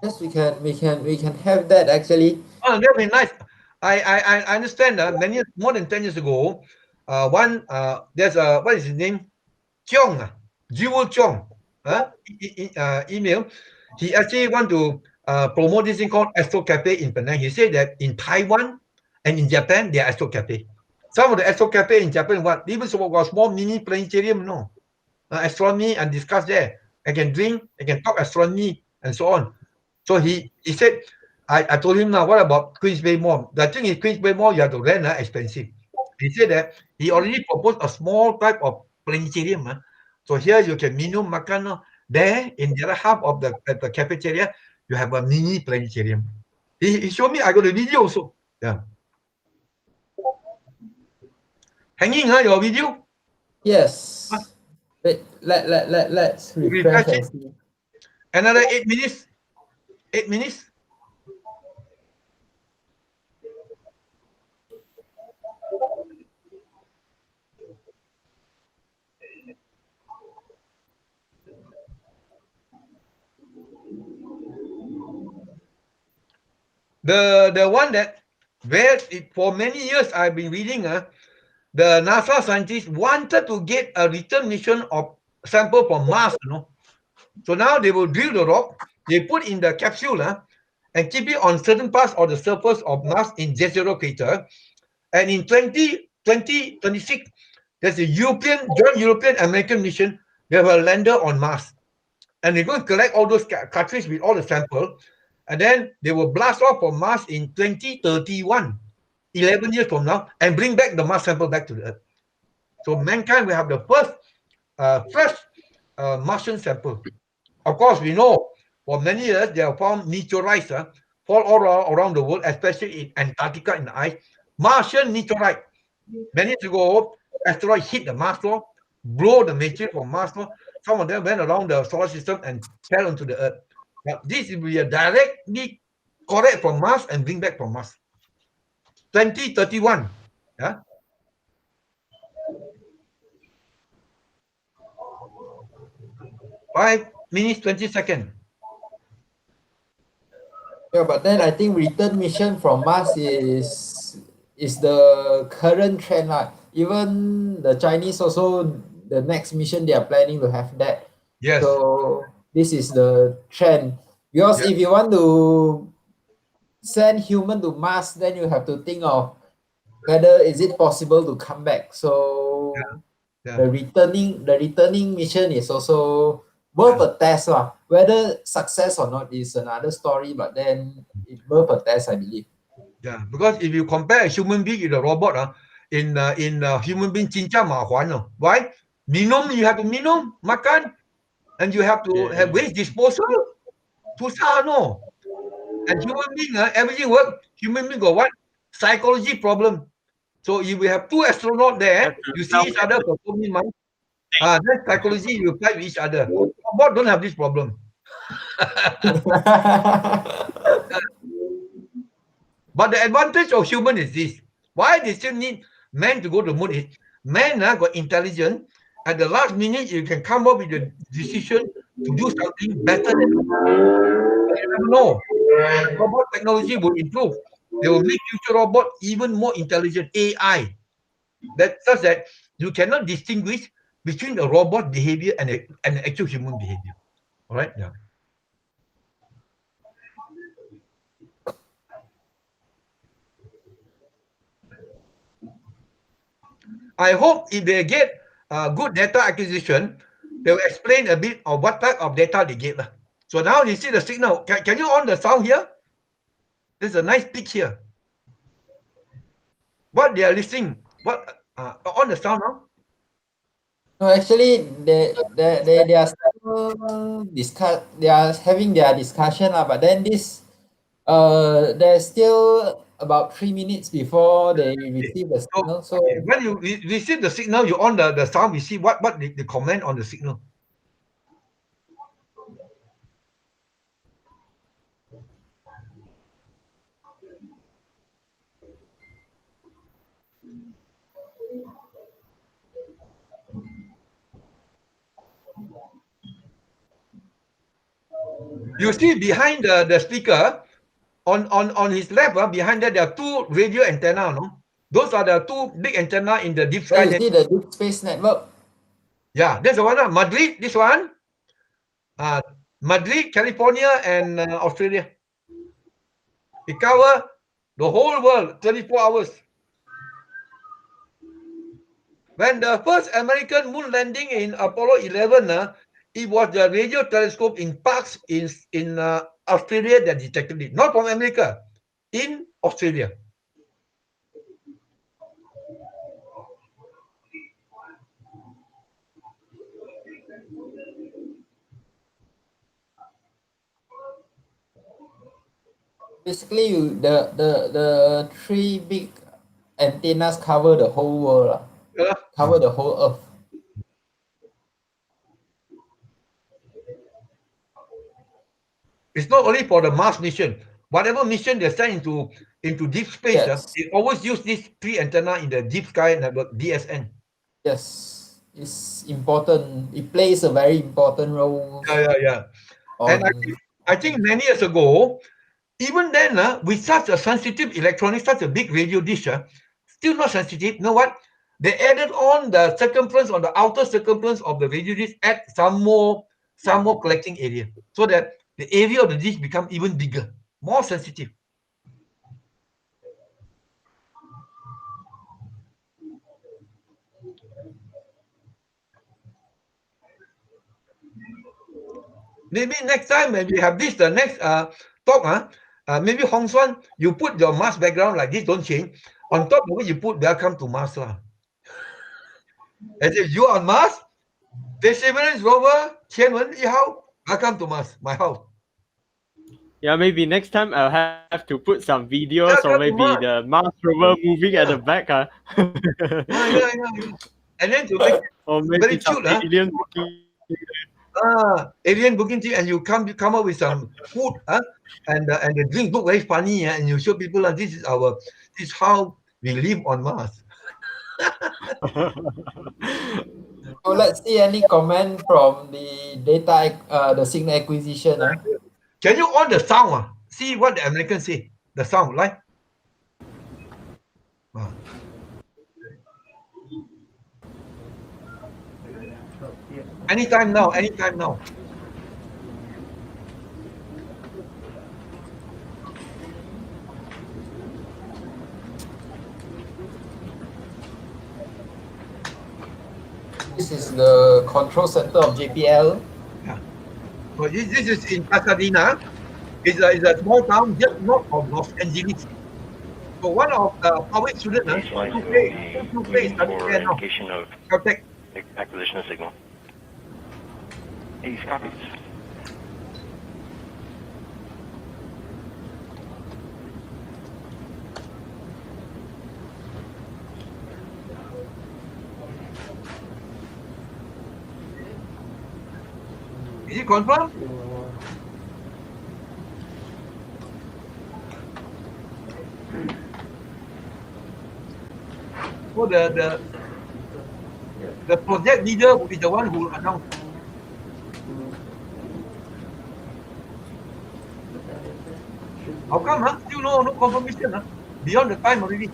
Yes, we can have that actually. Oh, that'd be nice. I understand. More than 10 years ago, there's what is his name? Cheong, Jewel Cheong. Email. He actually want to promote this thing called Astro Cafe in Penang. He said that in Taiwan and in Japan, they are Astro Cafe. Some of the Astro Cafe in Japan, even small mini planetarium, astronomy and discuss there. I can drink, I can talk astronomy and so on. So he said, I told him now, what about Queens Bay Mall? The thing is, Queens Bay Mall, you have to rent, expensive. He said that he already proposed a small type of planetarium. So here you can minum makan. There, in the other half of the cafeteria, you have a mini planetarium. He showed me, I got a video also. Yeah. Hanging, your video? Yes. Wait, let's refresh and see. Another 8 minutes. 8 minutes. The one that where for many years I've been reading, the NASA scientists wanted to get a return mission of sample from Mars, So now they will drill the rock, they put in the capsule, and keep it on certain parts of the surface of Mars in Jezero crater. And in 2026, there's a joint European American mission. They have a lander on Mars. And they're going to collect all those cartridges with all the sample. And then they will blast off from Mars in 2031, 11 years from now, and bring back the Mars sample back to the Earth. So mankind will have the first fresh Martian sample. Of course, we know for many years they have found meteorites fall all around the world, especially in Antarctica in the ice. Martian meteorite. Many years ago, asteroids hit the Mars floor, blow the material from Mars floor. Some of them went around the solar system and fell onto the Earth. Now, this will be a directly correct from Mars and bring back from Mars. 2031. Yeah. Five minutes, 20 seconds. Yeah, but then I think return mission from Mars is the current trend. Even the Chinese also, the next mission they are planning to have that. Yes. So this is the trend. Because if you want to send human to Mars, then you have to think of whether is it possible to come back. So the returning mission is also worth a test. Whether success or not is another story, but then it's worth a test, I believe. Yeah, because if you compare a human being with a robot, in human being cinca mahuan. Why? Minum, you have to minum, makan, and you have to have waste disposal. Susah, no. And human being, everything work. Human being got what? Psychology problem. So if we have two astronauts there, you see each other for so many months. Then psychology, you fight with each other. Robot don't have this problem. But the advantage of human is this. Why they still need men to go to the moon is men got intelligence. At the last minute, you can come up with a decision to do something better than you never know. Robot technology will improve. They will make future robot even more intelligent, AI. That such that you cannot distinguish between the robot behavior and the actual human behavior. All right? Yeah. I hope if they get good data acquisition, they will explain a bit of what type of data they get. So now you see the signal. Can you on the sound here? There's a nice peak here. what they are listening, what on the sound now? No, actually, they are still they are having their discussion, but then there's still about 3 minutes before they receive the signal. So when you receive the signal, you on the sound, we see what the comment on the signal. You see behind the speaker, on his left, behind that, there are two radio antenna, no? Those are the two big antenna in the deep sky. you see the deep space network. Yeah, that's the one. Madrid, this one. Madrid, California, and Australia. It cover the whole world, 24 hours. When the first American moon landing in Apollo 11, it was the radio telescope in Parkes in Australia that detected it. Not from America, in Australia. Basically, the three big antennas cover the whole world, cover the whole Earth. It's not only for the Mars mission. Whatever mission they send into deep space, they always use these three antenna in the deep sky network, DSN. Yes, it's important. It plays a very important role. Yeah. And I think many years ago, even then, with such a sensitive electronics, such a big radio dish, still not sensitive. You know what? They added on the circumference, on the outer circumference of the radio dish, add some more collecting area, so that the area of the dish become even bigger, more sensitive. Maybe next time when we have this, the next talk, maybe Hong Xuan, you put your Mars background like this, don't change. On top of it, you put welcome to Mars. As if you on Mars, Perseverance rover, Chairman, welcome to Mars, my house. Yeah, maybe next time I'll have to put some videos or maybe the Mars rover moving at the back. Yeah. And then to make it or maybe very some cute, alien booking. Alien booking tea, and you come up with some food, and the drink look very funny, and you show people this is how we live on Mars. So let's see any comment from the the signal acquisition. Can you on the sound? See what the Americans say. The sound, like. Anytime now. This is the control center of JPL. Yeah. So this is in Pasadena. It's a small town just north of Los Angeles. So one of the our students, two phase studying there now. Caltech. Acquisition of signal. 80 copies. Is it confirmed? So the project leader will be the one who will announce. How come? Still no confirmation? Beyond the time already.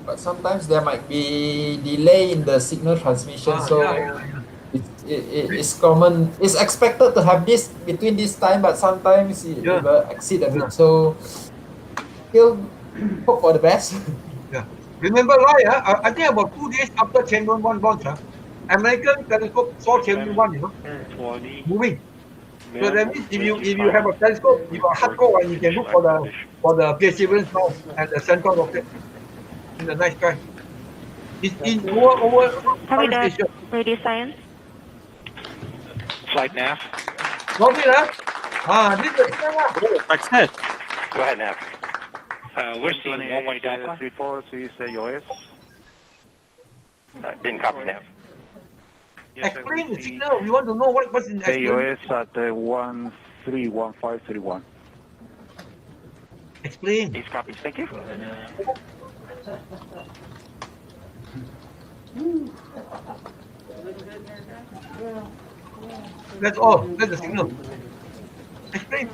But sometimes there might be delay in the signal transmission, it's common. It's expected to have this between this time, but sometimes it will exceed a bit. So still hope for the best. Yeah. Remember, I think about 2 days after Tianwen-1 launch, American telescope saw Chelmsford 1, you know, moving. So that means if you have a telescope, you got a hardcore one, you can look for the Perseverance now and the central rocket in the night sky. It's in over Copy that. station. Radio science. Flight nav. Copy that. This is the signal lah. Success. Go ahead, nav. We're seeing 118 Delta. 3436 US. Didn't copy nav. Explain the signal. We want to know what's in the US at 131531. Explain. Please copy. Thank you. That's all. That's the signal. Explain.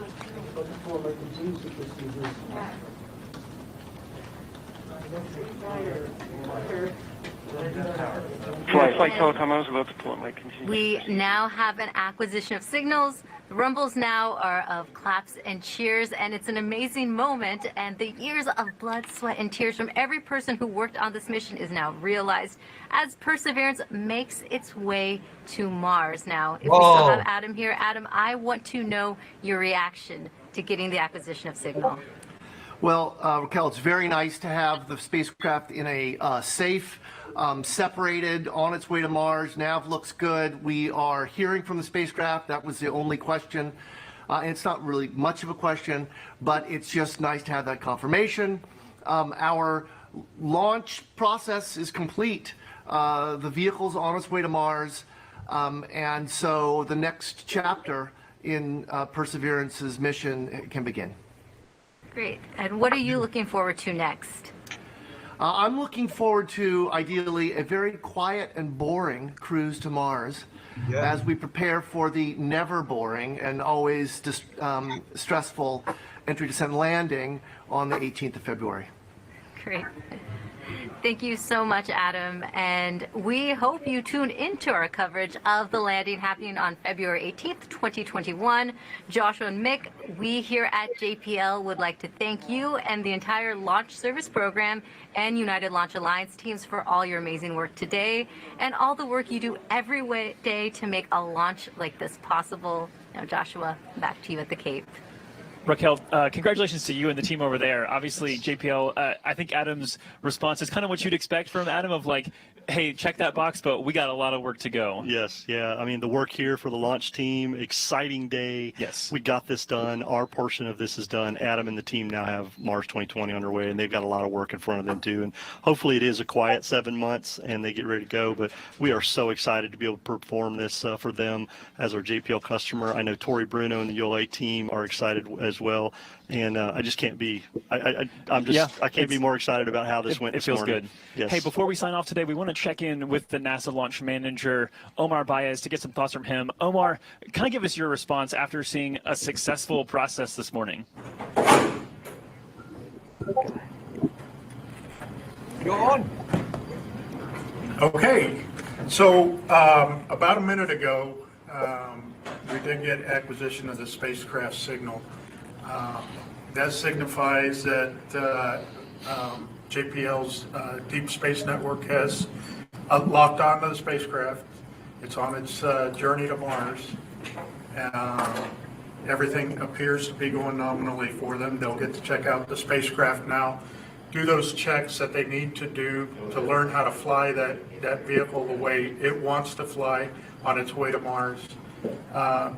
Flight telecom, I was about to pull up my contingency. We now have an acquisition of signals. The rumbles now are of claps and cheers, and it's an amazing moment. And the years of blood, sweat, and tears from every person who worked on this mission is now realized as Perseverance makes its way to Mars. Now, if we still have Adam here, Adam, I want to know your reaction to getting the acquisition of signal. Well, Raquel, it's very nice to have the spacecraft in a safe, separated, on its way to Mars. Nav looks good. We are hearing from the spacecraft. That was the only question. And it's not really much of a question, but it's just nice to have that confirmation. Our launch process is complete. The vehicle's on its way to Mars. And so the next chapter in Perseverance's mission can begin. Great. And what are you looking forward to next? I'm looking forward to, ideally, a very quiet and boring cruise to Mars as we prepare for the never boring and always stressful entry, descent, landing on the 18th of February. Great. Thank you so much, Adam. And we hope you tune into our coverage of the landing happening on February 18th, 2021. Joshua and Mick, we here at JPL would like to thank you and the entire Launch Service Program and United Launch Alliance teams for all your amazing work today and all the work you do every day to make a launch like this possible. Now, Joshua, back to you at the Cape. Raquel, congratulations to you and the team over there. Obviously, JPL, I think Adam's response is kind of what you'd expect from Adam of like, hey, check that box, but we got a lot of work to go. Yes, yeah. I mean, the work here for the launch team, exciting day. Yes. We got this done. Our portion of this is done. Adam and the team now have Mars 2020 underway, and they've got a lot of work in front of them, too. And hopefully it is a quiet 7 months, and they get ready to go. But we are so excited to be able to perform this for them as our JPL customer. I know Tori Bruno and the ULA team are excited as well. And I just can't be, I can't be more excited about how this went this morning. It feels good. Yes. Hey, before we sign off today, we want to check in with the NASA launch manager, Omar Baez, to get some thoughts from him. Omar, kind of give us your response after seeing a successful process this morning. Go on. Okay, so about a minute ago, we did get acquisition of the spacecraft signal. That signifies that JPL's Deep Space Network has locked onto the spacecraft. It's on its journey to Mars. Everything appears to be going nominally for them. They'll get to check out the spacecraft now, do those checks that they need to do to learn how to fly that vehicle the way it wants to fly on its way to Mars.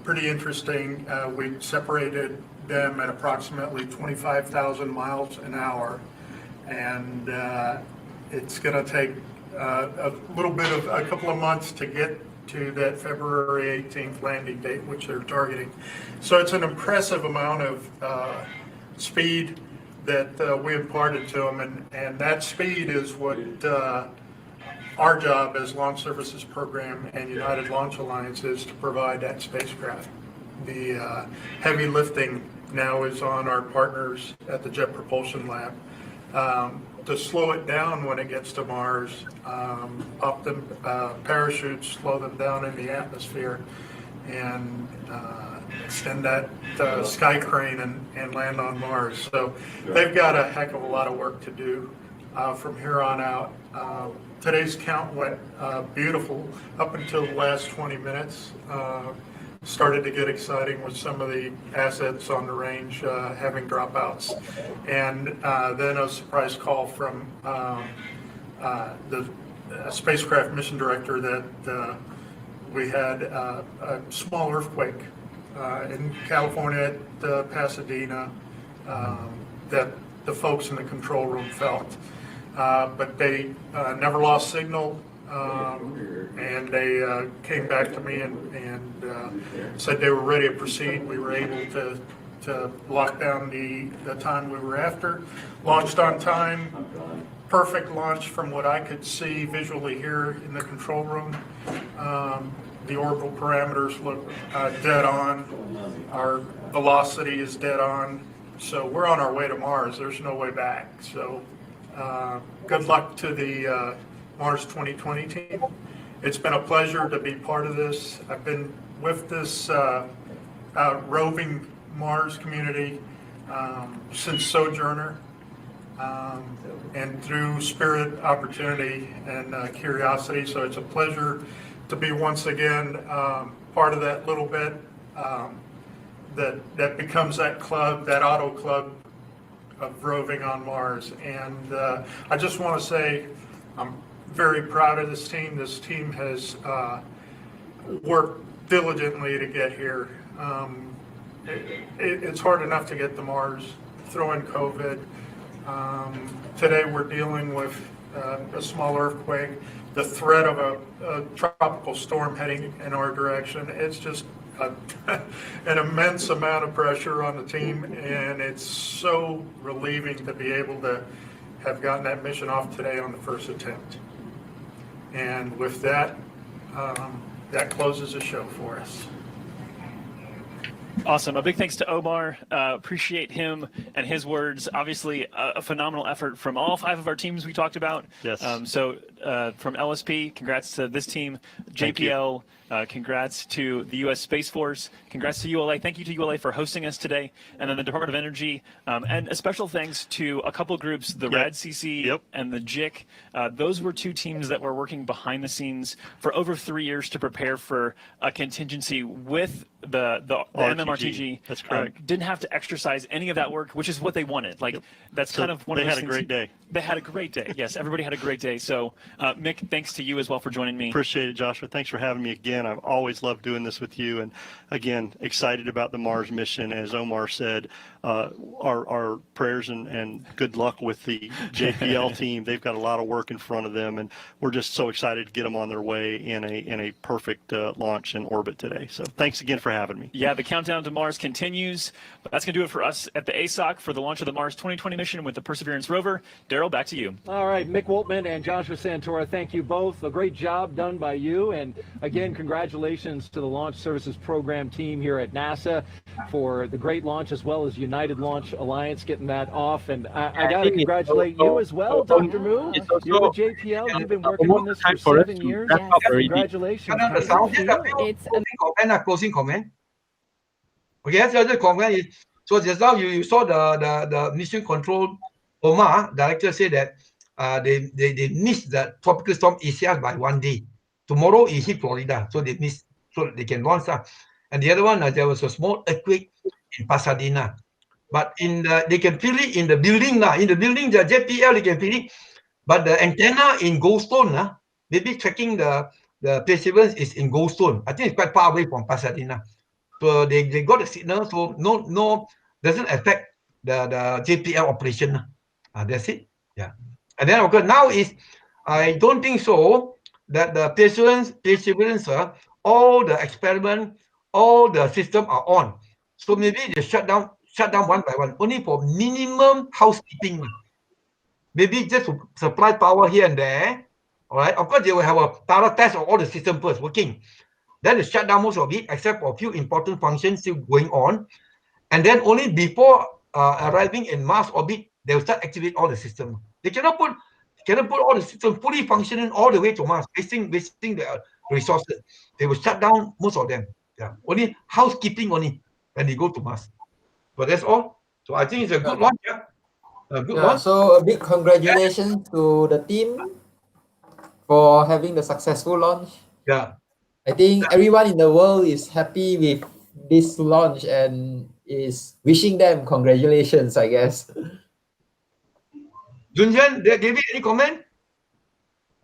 Pretty interesting. We separated them at approximately 25,000 miles an hour, and it's going to take a couple of months to get to that February 18th landing date, which they're targeting. So it's an impressive amount of speed that we imparted to them, and that speed is what our job as Launch Services Program and United Launch Alliance is to provide that spacecraft. The heavy lifting now is on our partners at the Jet Propulsion Lab. To slow it down when it gets to Mars, up the parachutes, slow them down in the atmosphere, and extend that sky crane and land on Mars. So they've got a heck of a lot of work to do from here on out. today's count went beautiful up until the last 20 minutes. Started to get exciting with some of the assets on the range having dropouts. And then a surprise call from the spacecraft mission director that we had a small earthquake in California at Pasadena that the folks in the control room felt. But they never lost signal, and they came back to me and said they were ready to proceed. We were able to lock down the time we were after, launched on time, perfect launch from what I could see visually here in the control room. The orbital parameters look dead on. Our velocity is dead on. So we're on our way to Mars. There's no way back. So good luck to the Mars 2020 team. It's been a pleasure to be part of this. I've been with this roving Mars community since Sojourner, and through Spirit, Opportunity, and Curiosity. So it's a pleasure to be once again part of that little bit that becomes that club, that auto club of roving on Mars. And I just want to say I'm very proud of this team. This team has worked diligently to get here. It's hard enough to get to Mars, throw in COVID. Today we're dealing with a small earthquake, the threat of a tropical storm heading in our direction. It's just an immense amount of pressure on the team, and it's so relieving to be able to have gotten that mission off today on the first attempt. And with that, that closes the show for us. Awesome. A big thanks to Omar. Appreciate him and his words. Obviously, a phenomenal effort from all 5 of our teams we talked about. Yes. So from LSP, congrats to this team. JPL, congrats to the U.S. Space Force. Congrats to ULA. Thank you to ULA for hosting us today. And then the Department of Energy. And a special thanks to a couple groups, the RADCC and the JIC. Those were 2 teams that were working behind the scenes for over 3 years to prepare for a contingency with the MMRTG. That's correct. Didn't have to exercise any of that work, which is what they wanted. Like that's kind of one of those things. They had a great day. They had a great day. Yes, everybody had a great day. So Mick, thanks to you as well for joining me. Appreciate it, Joshua. Thanks for having me again. I've always loved doing this with you, and again, excited about the Mars mission. As Omar said, our prayers and good luck with the JPL team. They've got a lot of work in front of them, and we're just so excited to get them on their way in a perfect launch and orbit today. So thanks again for having me. Yeah, the countdown to Mars continues, but that's going to do it for us at the ASOC for the launch of the Mars 2020 mission with the Perseverance rover. Daryl, back to you. All right, Mick Woltman and Joshua Santora, thank you both. A great job done by you, and again, congratulations to the Launch Services Program team here at NASA for the great launch, as well as United Launch Alliance getting that off. And I got to congratulate you as well, Dr. Moo. You're with JPL. You've been working on this for 7 years. Congratulations. It's closing comment. Okay, that's the other comment is, so just now you saw the mission control Omar director said that they missed the tropical storm Isaias by 1 day. Tomorrow it hit Florida, so they missed, so they can launch that. And the other one, there was a small earthquake in Pasadena, but they can feel it in the building now. In the building, the JPL they can feel it, but the antenna in Goldstone, maybe tracking the Perseverance is in Goldstone. I think it's quite far away from Pasadena. So they got the signal, so no doesn't affect the JPL operation. That's it. Yeah. And then of course now is, I don't think so that the Perseverance, all the experiment, all the system are on. So maybe they shut down one by one, only for minimum housekeeping. Maybe just to supply power here and there. All right. Of course, they will have a thorough test of all the system first working. Then they shut down most of it, except for a few important functions still going on. And then only before arriving in Mars orbit, they will start activate all the system. They cannot put all the system fully functioning all the way to Mars, wasting the resources. They will shut down most of them. Yeah, only housekeeping only when they go to Mars. But that's all. So I think it's a good launch. Yeah, a good launch. So a big congratulations to the team. for having the successful launch. Yeah. I think everyone in the world is happy with this launch and is wishing them congratulations, I guess. Junjian, David, any comment?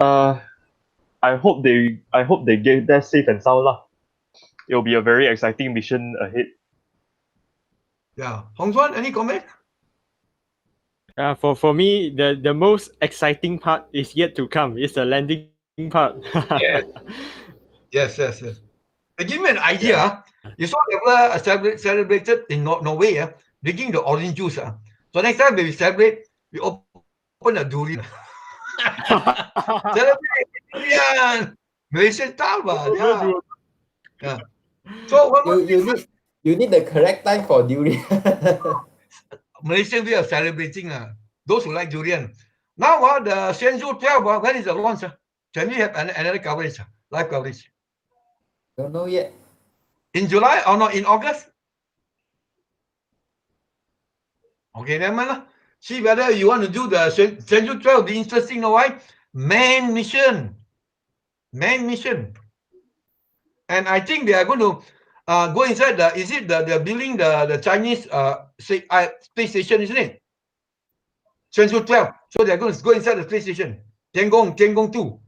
I hope they get there safe and sound lah. It'll be a very exciting mission ahead. Yeah. Hong Xuan, any comment? For me, the most exciting part is yet to come. It's the landing part. Yes. Give me an idea. You saw they were celebrated in Norway, drinking the orange juice. So next time when we celebrate, we open a durian. Celebrate durian. Malaysian style, yeah. So you need the correct time for durian. Malaysian way of celebrating, those who like durian. Now, the Shenzhou 12, when is the launch? Can we have another coverage, live coverage? Don't know yet. In July or not in August? Okay, never mind. See whether you want to do the Shenzhou 12. Be interesting, know why? Man mission. And I think they are going to go inside they're building the Chinese space station, isn't it? Shenzhou 12. So they're going to go inside the space station. Tiangong 2.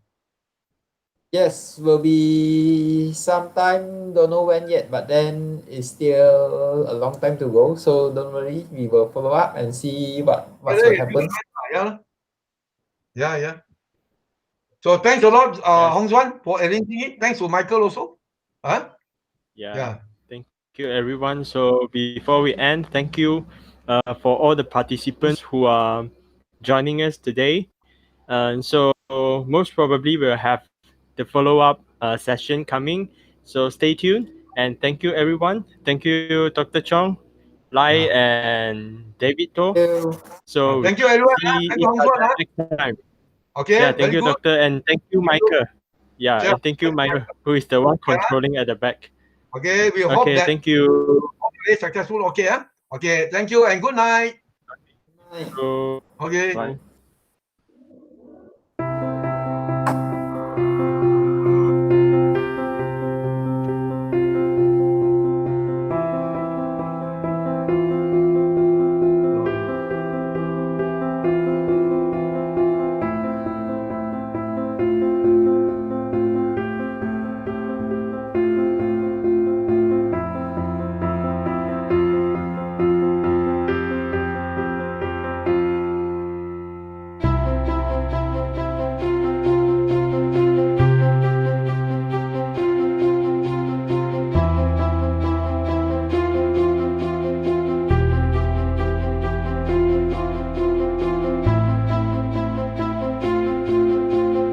Yes, will be sometime, don't know when yet, but then it's still a long time to go. So don't worry, we will follow up and see what will happen. Yeah. So thanks a lot, Hong Xuan, for arranging it. Thanks to Michael also. Yeah. Thank you, everyone. So before we end, thank you for all the participants who are joining us today. And so most probably we'll have the follow-up session coming. So stay tuned. And thank you, everyone. Thank you, Dr. Chong, Lai, and David To. So thank you, everyone. see Thank each you, Hong Xuan, other next time. Okay, Yeah, thank very you, good. Doctor, and thank you, Michael. Yeah, and thank you, Michael, who is the one controlling at the back. Okay, we hope that thank you. very successful. Okay, Okay, thank you and good night. So, Okay. bye.